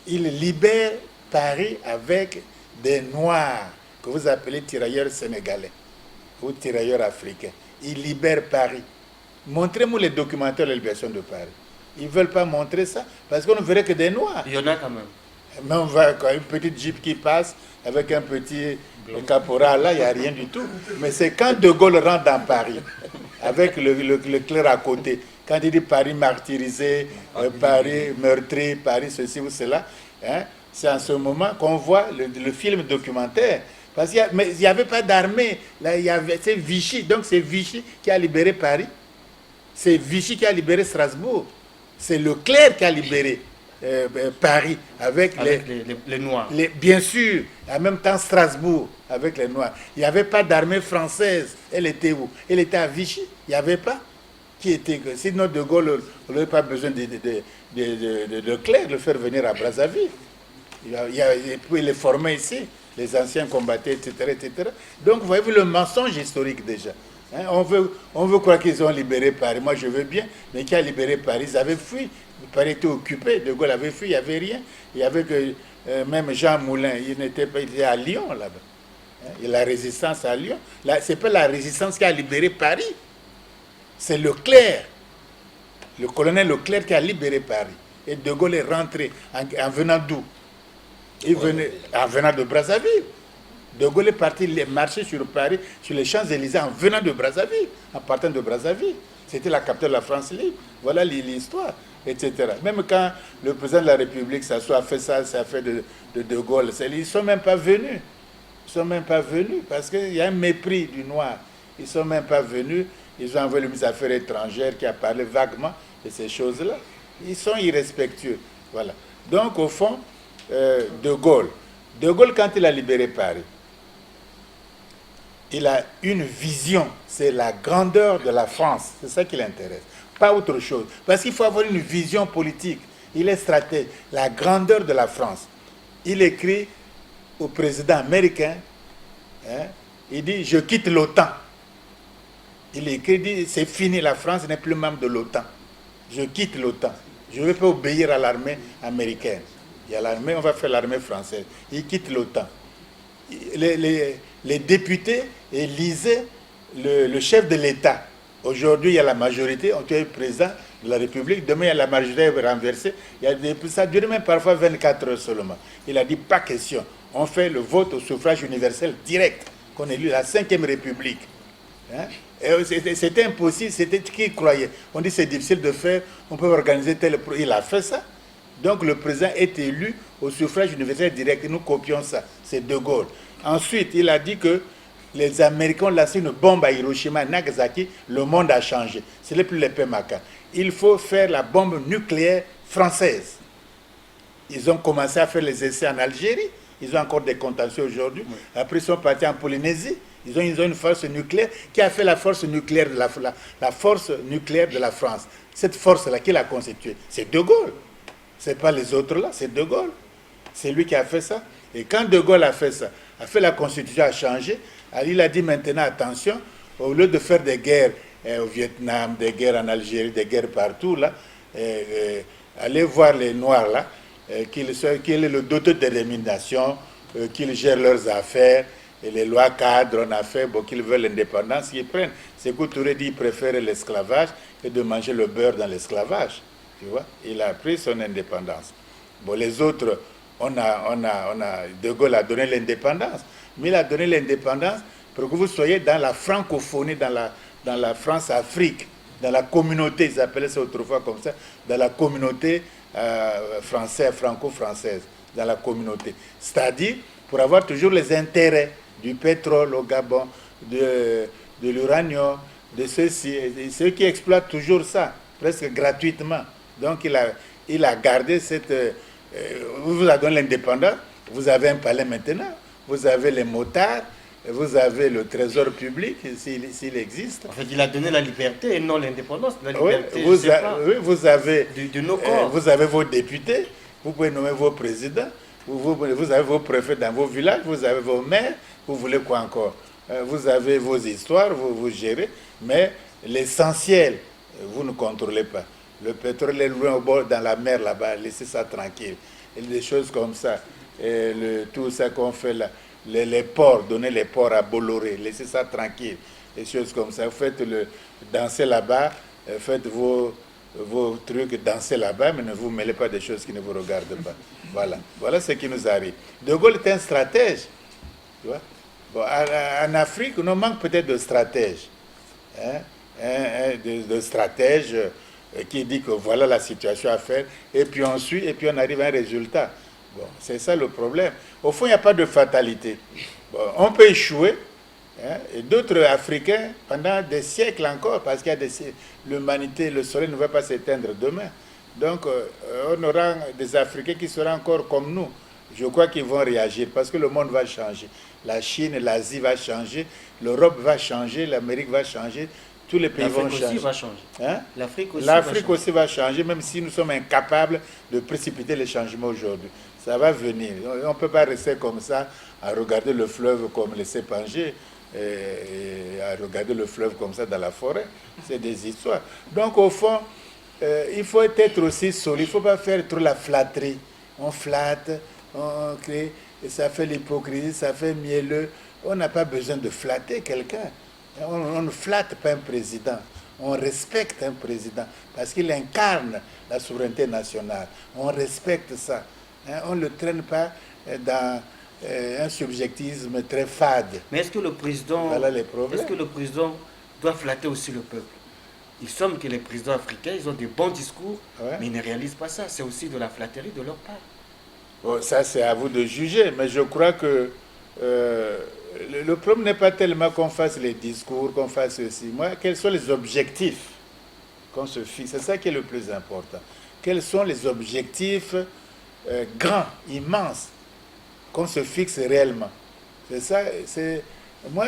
Il libère Paris avec des Noirs, que vous appelez tirailleurs sénégalais ou tirailleurs africains. Il libère Paris. Montrez-moi les documentaires de la libération de Paris. Ils ne veulent pas montrer ça parce qu'on ne verrait que des Noirs.
Il y en a quand même.
Mais on va quand une petite jeep qui passe avec un petit caporal, là, il n'y a rien du tout. Mais c'est quand De Gaulle rentre dans Paris, avec le clerc à côté, quand il dit Paris martyrisé, Paris meurtri, Paris ceci ou cela, c'est en ce moment qu'on voit le film documentaire. Parce qu'il n'y avait pas d'armée, c'est Vichy, donc c'est Vichy qui a libéré Paris. C'est Vichy qui a libéré Strasbourg. C'est Leclerc qui a libéré. Paris avec
les Noirs.
Bien sûr, en même temps Strasbourg avec les Noirs. Il n'y avait pas d'armée française. Elle était où? Elle était à Vichy. Il n'y avait pas. Qui était, sinon De Gaulle n'avait pas besoin de clerc, de le faire venir à Brazzaville. Et puis il les formait ici, les anciens combattaient, etc., etc. Donc vous voyez le mensonge historique déjà. Hein, on veut croire qu'ils ont libéré Paris. Moi je veux bien, mais qui a libéré Paris? Ils avaient fui. Paris était occupé. De Gaulle avait fui, il n'y avait rien. Il y avait que même Jean Moulin, il était à Lyon là-bas. Hein, et la résistance à Lyon. C'est pas la résistance qui a libéré Paris. C'est Leclerc, le colonel Leclerc qui a libéré Paris. Et De Gaulle est rentré en venant d'où? Il venait en venant de Brazzaville. De Gaulle est parti marcher sur Paris, sur les Champs-Élysées en venant de Brazzaville, en partant de Brazzaville. C'était la capitale de la France libre. Voilà l'histoire, etc. Même quand le président de la République s'assoit, a fait ça, ça a fait de Gaulle. Ils ne sont même pas venus. Ils ne sont même pas venus parce qu'il y a un mépris du noir. Ils ne sont même pas venus. Ils ont envoyé le ministre des Affaires étrangères qui a parlé vaguement de ces choses-là. Ils sont irrespectueux. Voilà. Donc, au fond, De Gaulle, quand il a libéré Paris, il a une vision, c'est la grandeur de la France. C'est ça qui l'intéresse, pas autre chose. Parce qu'il faut avoir une vision politique. Il est stratège, la grandeur de la France. Il écrit au président américain, hein, il dit « Je quitte l'OTAN ». Il écrit, il dit, c'est fini, la France n'est plus membre de l'OTAN. Je quitte l'OTAN. Je ne vais pas obéir à l'armée américaine. Il y a l'armée, on va faire l'armée française. Il quitte l'OTAN. Les députés élisaient le chef de l'État. Aujourd'hui, il y a la majorité, on tue le président de la République. Demain, il y a la majorité renversée. Ça dure même parfois 24 heures seulement. Il a dit, pas question. On fait le vote au suffrage universel direct, qu'on élit la 5e République. Hein? C'était impossible, c'était qui croyait. On dit c'est difficile de faire, on peut organiser tel projet. Il a fait ça. Donc le président est élu au suffrage universel direct. Et nous copions ça. C'est De Gaulle. Ensuite, il a dit que les Américains ont lancé une bombe à Hiroshima et Nagasaki. Le monde a changé. Ce n'est plus les Pemaka. Il faut faire la bombe nucléaire française. Ils ont commencé à faire les essais en Algérie. Ils ont encore des contentieux aujourd'hui. Oui. Après, ils sont partis en Polynésie. Ils ont une force nucléaire qui a fait la force nucléaire de la force nucléaire de la France. Cette force-là, qui l'a constituée? C'est De Gaulle. Ce n'est pas les autres là, c'est De Gaulle. C'est lui qui a fait ça. Et quand De Gaulle a fait ça, a fait la Constitution, a changé, il a dit maintenant, attention, au lieu de faire des guerres au Vietnam, des guerres en Algérie, des guerres partout, là, allez voir les Noirs là, qu'il est le doté de détermination, qu'ils gèrent leurs affaires. Et les lois cadres, on a fait, bon, qu'ils veulent l'indépendance, ils prennent. C'est Touré dit qu'il préfère l'esclavage que de manger le beurre dans l'esclavage. Tu vois, il a pris son indépendance. Bon, les autres, De Gaulle a donné l'indépendance, mais il a donné l'indépendance pour que vous soyez dans la francophonie, dans la France-Afrique, dans la communauté, ils appelaient ça autrefois comme ça, dans la communauté française, franco-française, dans la communauté. C'est-à-dire, pour avoir toujours les intérêts du pétrole au Gabon, de l'uranium, de ceux-ci, ceux qui exploitent toujours ça, presque gratuitement. Donc il a gardé cette... vous avez donné l'indépendance, vous avez un palais maintenant, vous avez les motards, vous avez le trésor public, s'il existe.
En fait, il a donné la liberté et non l'indépendance. La
Oui,
liberté,
vous avez
de nos corps.
Vous avez vos députés, vous pouvez nommer vos présidents, vous avez vos préfets dans vos villages, vous avez vos maires, vous voulez quoi encore? Vous avez vos histoires, vous gérez, mais l'essentiel, vous ne contrôlez pas. Le pétrole est loin au bord, dans la mer là-bas, laissez ça tranquille. Et des choses comme ça, et tout ça qu'on fait là, les ports, donner les ports à Bolloré, laissez ça tranquille. Des choses comme ça, vous faites danser là-bas, faites vos trucs, dansez là-bas, mais ne vous mêlez pas des choses qui ne vous regardent pas. Voilà ce qui nous arrive. De Gaulle est un stratège. Tu vois? Bon, en Afrique, on manque peut-être de stratèges. Hein? De stratèges qui dit que voilà la situation à faire, et puis on suit, et puis on arrive à un résultat. Bon, c'est ça le problème. Au fond, il n'y a pas de fatalité. Bon, on peut échouer, hein, et d'autres Africains, pendant des siècles encore, parce qu'il y a l'humanité, le soleil ne va pas s'éteindre demain. Donc, on aura des Africains qui seront encore comme nous. Je crois qu'ils vont réagir parce que le monde va changer. La Chine, l'Asie va changer, l'Europe va changer, l'Amérique va changer, tous les pays vont changer.
Va changer.
Hein?
L'Afrique
aussi va changer, même si nous sommes incapables de précipiter les changements aujourd'hui. Ça va venir. On ne peut pas rester comme ça à regarder le fleuve comme les Sépangés et à regarder le fleuve comme ça dans la forêt. C'est des histoires. Donc au fond, il faut être aussi solide. Il ne faut pas faire trop la flatterie. On flatte, on crée, et ça fait l'hypocrisie, ça fait mielleux. On n'a pas besoin de flatter quelqu'un. On ne flatte pas un président. On respecte un président parce qu'il incarne la souveraineté nationale. On respecte ça. On ne le traîne pas dans un subjectisme très fade.
Mais est-ce que le président,
voilà les problèmes.
Est-ce que le président doit flatter aussi le peuple? Il semble que les présidents africains, ils ont des bons discours, mais ils ne réalisent pas ça. C'est aussi de la flatterie de leur part.
Bon, ça, c'est à vous de juger, mais je crois que le problème n'est pas tellement qu'on fasse les discours, qu'on fasse ceci. Moi, quels sont les objectifs qu'on se fixe? C'est ça qui est le plus important. Quels sont les objectifs grands, immenses, qu'on se fixe réellement? C'est ça. Moi,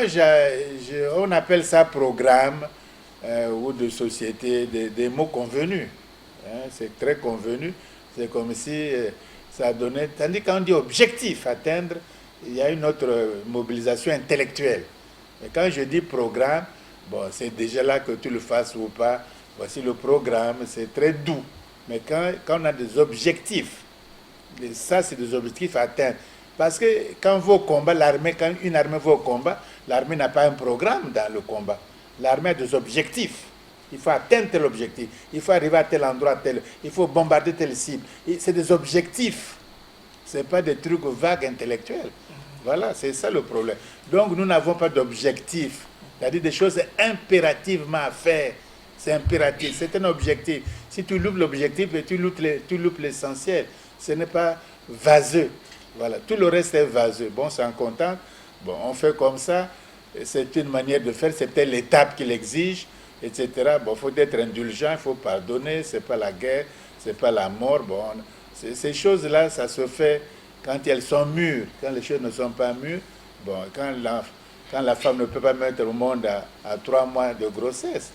on appelle ça programme ou de société, des mots convenus. Hein, c'est très convenu. C'est comme si ça donnait... Tandis qu'on dit objectif, atteindre, il y a une autre mobilisation intellectuelle. Mais quand je dis programme, bon, c'est déjà là que tu le fasses ou pas. Voici le programme, c'est très doux. Mais quand on a des objectifs, ça, c'est des objectifs à atteindre. Parce que quand on va au combat, quand une armée va au combat, l'armée n'a pas un programme dans le combat. L'armée a des objectifs. Il faut atteindre tel objectif. Il faut arriver à tel endroit, tel. Il faut bombarder telle cible. C'est des objectifs. Ce n'est pas des trucs vagues intellectuels. Voilà, c'est ça le problème. Donc, nous n'avons pas d'objectif. C'est-à-dire des choses impérativement à faire. C'est impératif. C'est un objectif. Si tu loupes l'objectif, tu loupes l'essentiel. Ce n'est pas vaseux. Voilà. Tout le reste est vaseux. Bon, c'est en content. Bon, on fait comme ça. C'est une manière de faire. C'est peut-être l'étape qu'il exige, etc. Bon, il faut être indulgent, il faut pardonner. Ce n'est pas la guerre, ce n'est pas la mort. Bon, ces choses-là, ça se fait quand elles sont mûres. Quand les choses ne sont pas mûres, bon, quand la femme ne peut pas mettre au monde à 3 mois de grossesse,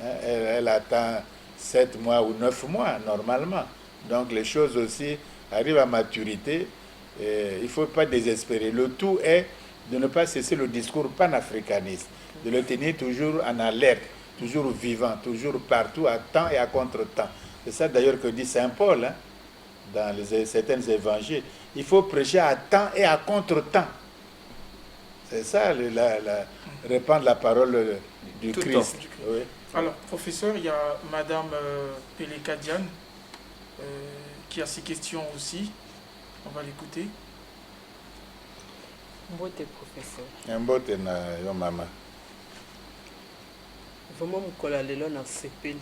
hein, elle attend 7 mois ou 9 mois, normalement. Donc, les choses aussi arrivent à maturité. Et il ne faut pas désespérer. Le tout est de ne pas cesser le discours panafricaniste, de le tenir toujours en alerte, toujours vivant, toujours partout, à temps et à contre-temps. C'est ça d'ailleurs que dit Saint Paul, hein, dans certains évangiles. Il faut prêcher à temps et à contre-temps. C'est ça, répandre la parole du Christ. Oui.
Alors, professeur, il y a Madame Pelekadian qui a ses questions aussi. On va l'écouter.
Mbote professeur.
Mbote na yo mama.
Vraiment mukola lelo na sepeli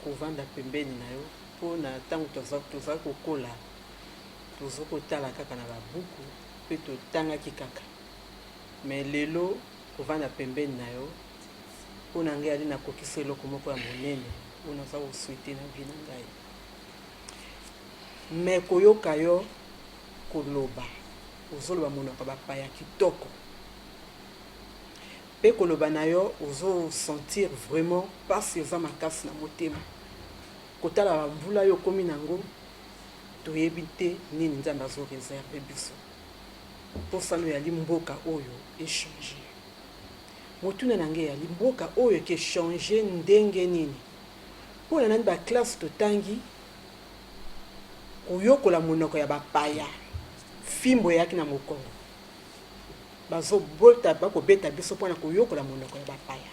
kovanda pembeni na yo po na tango toza kokola toza kotala kaka na babuku pe totangaki kaka. Mais lelo kovanda pembeni na yo po na ngai ali nakokisa eloko moko ya monene po naza kosuite na vi na ngai. Mais koyoka yo koloba ozoloba monoko bapaya kitoko pe koloba na yo ozo sentir vraiment pasi eza makasi na motema kotala bambula yo komi nango toyebi te nini nzambe azo réserve biso mposano yali mboka oyo échange motuna na ngai yali mboka oyo ke échange ndenge nini mpona nani baklasse totangi koyokola monoko ya bapaya fimbo yaki na mokongo bakobeta biso mpona koyokola monoko ya bapaya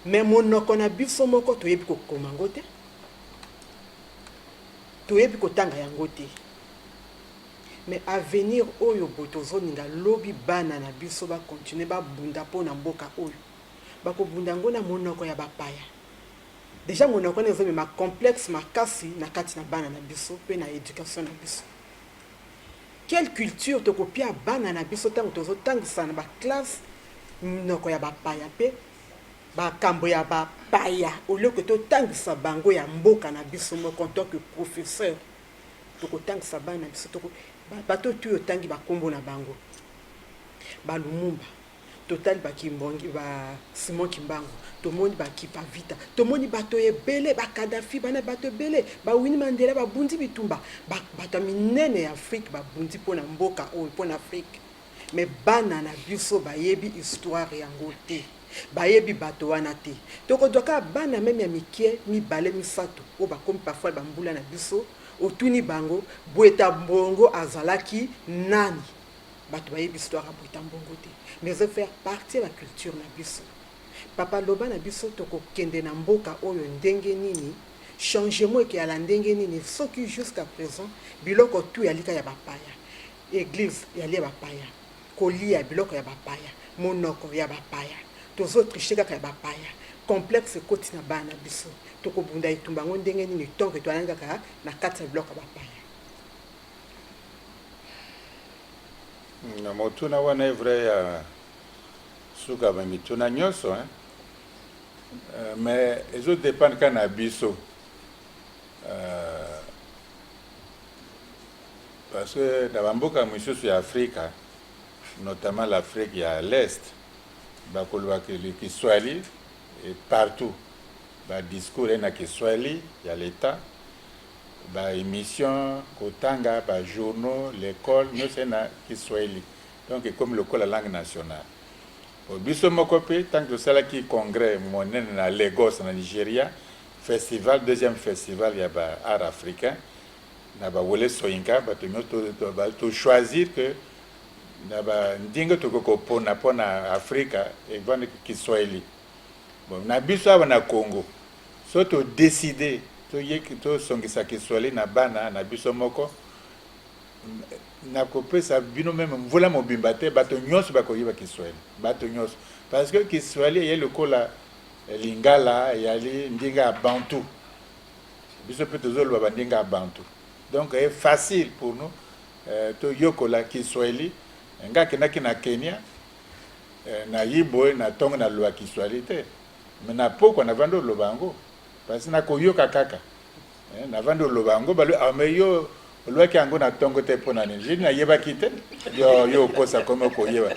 me monoko na biso moko toyebi kokoma yango te toyebi kotanga yango te me avenir oyo boye tozoninga lobi bana na biso bakontinue babunda mpona mboka oyo bakobunda yango na monoko ya bapaya déjà monoko wana ezomema complexe makasi na kati na bana na biso mpe na éducation na biso. Quelle culture tokopia bana na biso tango tozotangisa na baklasse monoko ya bapaya mpe bakambo ya bapaya au lieu que totangisa bango ya mboka na biso moko en tant que professeur tokotangisa bana na biso bato tu otangi bakombo na bango balumumba totali bakimbongi ba Simon Kimbangu tomoni bakipa vita tomoni bato ebele bakadafi bana bato ebele Winnie Mandela babundi bitumba bato minene ya Afrique babundi mpona mboka oyo mpona Afrique mais bana na biso bayebi histoire yango te bayebi bato wana te tokodoka bana meme ya mikie mibale misato oyo bakomi parfois bambula na biso otuni bango Bweta Mbongo azalaki nani bato bayebi histoire ya Bweta Mbongo te mais je faire partie de la culture na biso papa loba na biso tokokende na mboka oyo ndenge nini changement ke ala ndenge nini soki jusqu'à présent biloko tu yalika ya bapaya église yali ya bapaya kolia biloko ya bapaya monoko ya bapaya tozotriche kaka ya bapaya complexe koti na bana biso tokobunda itumba ngo ndenge nini tonke toalanga kaka na kati ya biloko ya bapaya
na motuna wana est vrai ya suka ba mituna nyonso mais ezo dépendre kana biso parce que dans bamboka misusu ya Afrika notamment l'Afrique ya l'Est bakoloba ke le Kiswahili et partout ba discours na Kiswahili ya l'État ba émission kotanga ba journaux l'école nyonso na Kiswahili donc comme l'école la langue nationale biso moko pe tant que tosalaki congrès monene na Lagos na Nigeria festival deuxième festival ya ba art africain na ba Wole Soyinka bato nyonso choisir que na ba ndinga tokokopona pona Afrika evana Kiswahili bon na biso aba na Congo so to décider to songisa Kiswahili na bana na biso moko na kopesa bino même mvula mobimba te bato nyonso bakoyiba Kiswahili bato nyonso parce que Kiswahili ye lokola lingala yali ndinga bantu biso pe tozoloba bandinga bantu donc c'est facile pour nous to yokola Kiswahili ngaki na Kenya na yibo na tonga na lwa Kiswahili te mais na poko na vando lobango parce que na koyoka kaka na vando lobango balo ameyo lwaki yango na tongo te pona nini jini na yeba kite yo kosa kama koyeba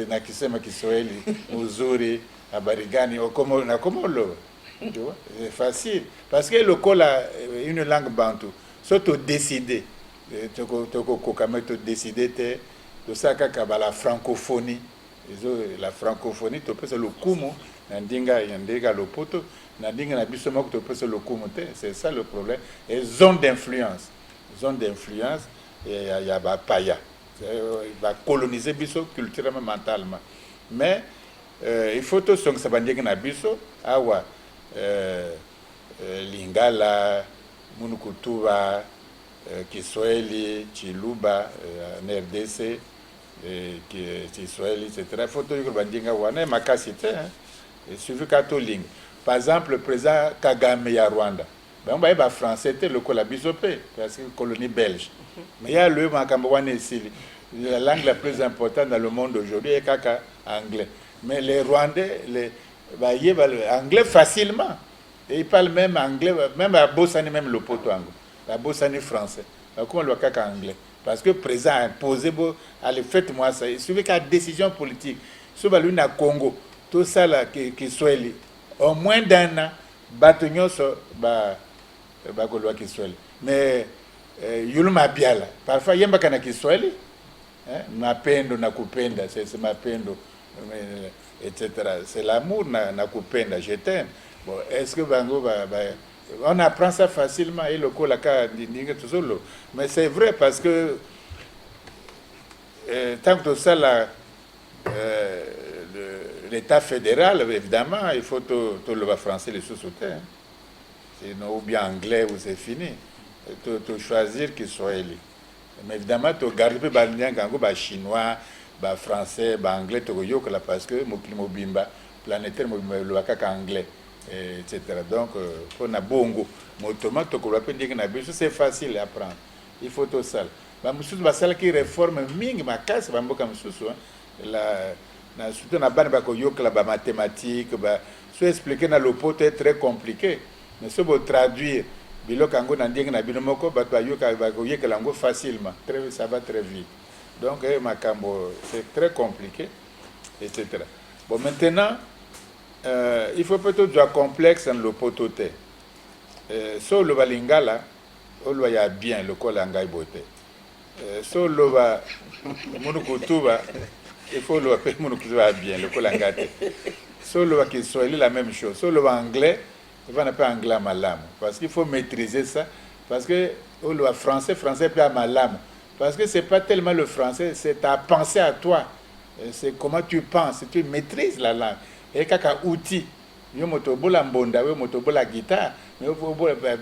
na kisema Kiswahili uzuri habari gani okomo na komo lo tu vois c'est facile parce que le kola une langue bantu surtout décider toko kokama to décider te to saka kabala francophonie la francophonie to pesa le kumu na ndinga lopoto na ndinga na biso moko to pesa le kumu te c'est ça le problème et zone d'influence et ya ba paya va coloniser biso culturellement mentalement mais il faut to song sa bandinga na biso awa lingala munukutuba Kiswahili Chiluba en RDC Kiswahili etc. Il faut to yiko bandinga wana makasi te il suffit katoling par exemple le président Kagame ya Rwanda ba ba français te le kola bisope parce que colonie belge mais il y a le makambo wana esili la langue la plus importante dans le monde aujourd'hui est kaka anglais mais les Rwandais les anglais facilement et ils parlent même anglais même à Bossani même le poto anglais la Bossani français comment le kaka anglais parce que président a imposé allez faites-moi ça il suffit qu'à décision politique sur lui na Congo tout ça là qui soit au moins d'un an batonyo so ba kolwa Kiswahili mais yuluma biala parfois yemba kana Kiswahili mapendo na kupenda c'est mapendo etc. c'est l'amour na kupenda je t'aime bon est-ce que bango on apprend ça facilement et le ko la ka ndinga tuzolo mais c'est vrai parce que tant que ça là l'état fédéral évidemment il faut tout le français les sous-sauter sinon ou bien anglais ou c'est fini tu choisir Kiswahili mais évidemment tu gardes peu bandinga ngo ba chinois ba français ba anglais to yokola parce que mokimo bimba planétaire mobimba lo kaka anglais etc. donc pour na bongo motoma to ko lapé ndinga na biso c'est facile à apprendre il faut tout ça ba mususu ba sala ki réforme mingi makasi ba mboka mususu la surtout na bana bakoyoka ba mathématiques ba so expliquer na lopoto est très compliqué mais so bo traduire biloko yango na ndenge na bino moko bato bakoyoka lango facilement ça va très vite donc makambo c'est très compliqué etc. Bon maintenant il faut peut-être du complexe dans lopoto te so lo balingala o lo ya bien le kolanga ibote so lo ba munukutuba il faut le appeler munukutuba bien le kolanga te so lo ba kiswahili la même chose so lo ba anglais il va pas anglais malamu parce qu'il faut maîtriser ça parce que o lo français peut à malamu parce que c'est pas tellement le français c'est ta pensée à toi c'est comment tu penses tu maîtrises la langue et kaka outil yo motobola mbonda yo motobola guitare mais yo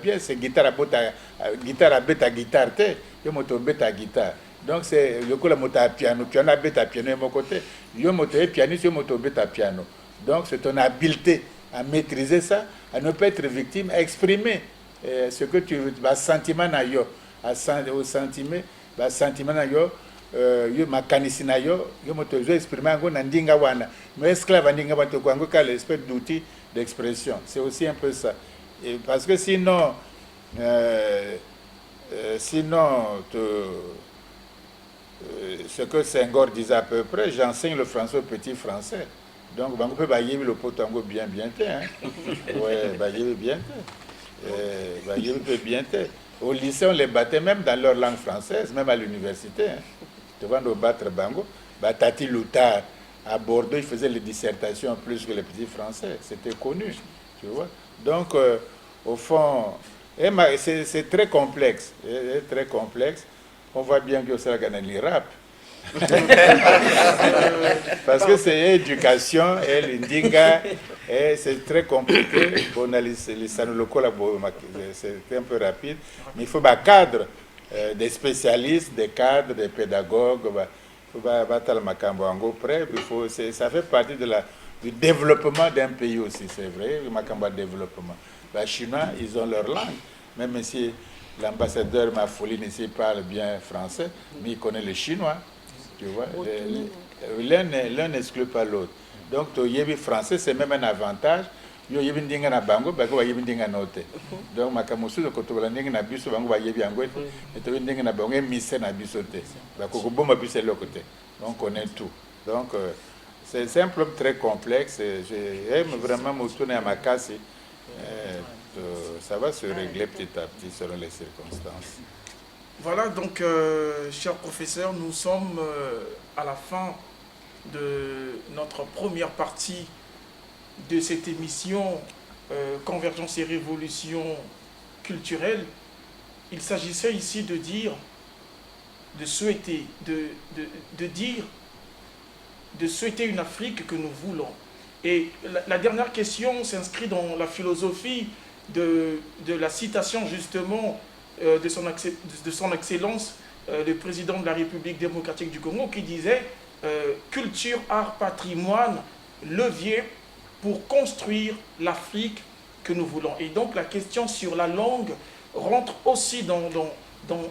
bien c'est guitare à beta guitare te yo motobeta guitare donc c'est le ko la mota piano à beta piano de mon côté yo moto pianiste yo motobeta piano donc c'est ton habileté à maîtriser ça à ne pas être victime à exprimer ce que tu vas sentiment na yo au sentiment ba sentiment na yo yo makanisi na yo yo moto zo exprimer ngo na ndinga wana mais esclave ndinga bato kwango ka l'espèce d'outil d'expression c'est aussi un peu ça et parce que sinon ce que Senghor disait à peu près j'enseigne le français au petit français donc bango peut bailler le potango bien hein ouais bailler bien bailler bien au lycée on les battait même dans leur langue française même à l'université hein. Devant nous battre bango Tati Loutard à Bordeaux il faisait les dissertations plus que les petits français c'était connu tu vois donc au fond c'est très complexe très complexe on voit bien que ça gagne le rap parce que c'est éducation et l'indinga et c'est très compliqué pour les locaux c'est un peu rapide mais il faut un cadre des spécialistes des cadres des pédagogues ça fait partie du développement d'un pays aussi c'est vrai le développement les Chinois ils ont leur langue même si l'ambassadeur Mafouli ici parle bien français mais il connaît le chinois tu vois l'un n'exclut pas l'autre donc le français c'est même un avantage yo yebi ndinga na bango bako yebi ndinga note donc makamusu ko to la ndinga na biso bango ba yebi yango to ndinga na bango mise na biso te bako ko bomba biso le côté donc on connaît tout donc c'est un problème très complexe j'aime vraiment me tourner à ma casse ça va se régler petit à petit selon les circonstances.
Voilà donc chers professeurs, nous sommes à la fin de notre première partie de cette émission Convergence et Révolution culturelle. Il s'agissait ici de dire, de souhaiter, de souhaiter une Afrique que nous voulons. Et la dernière question s'inscrit dans la philosophie de la citation justement de son Excellence, le président de la République démocratique du Congo, qui disait culture, art, patrimoine, levier pour construire l'Afrique que nous voulons. Et donc la question sur la langue rentre aussi dans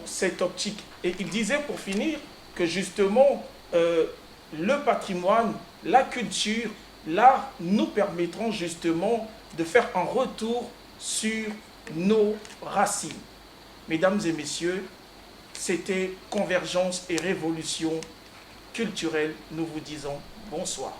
cette optique. Et il disait pour finir que justement le patrimoine, la culture, l'art nous permettront justement de faire un retour sur nos racines. Mesdames et messieurs, c'était Convergence et Révolution culturelle. Nous vous disons bonsoir.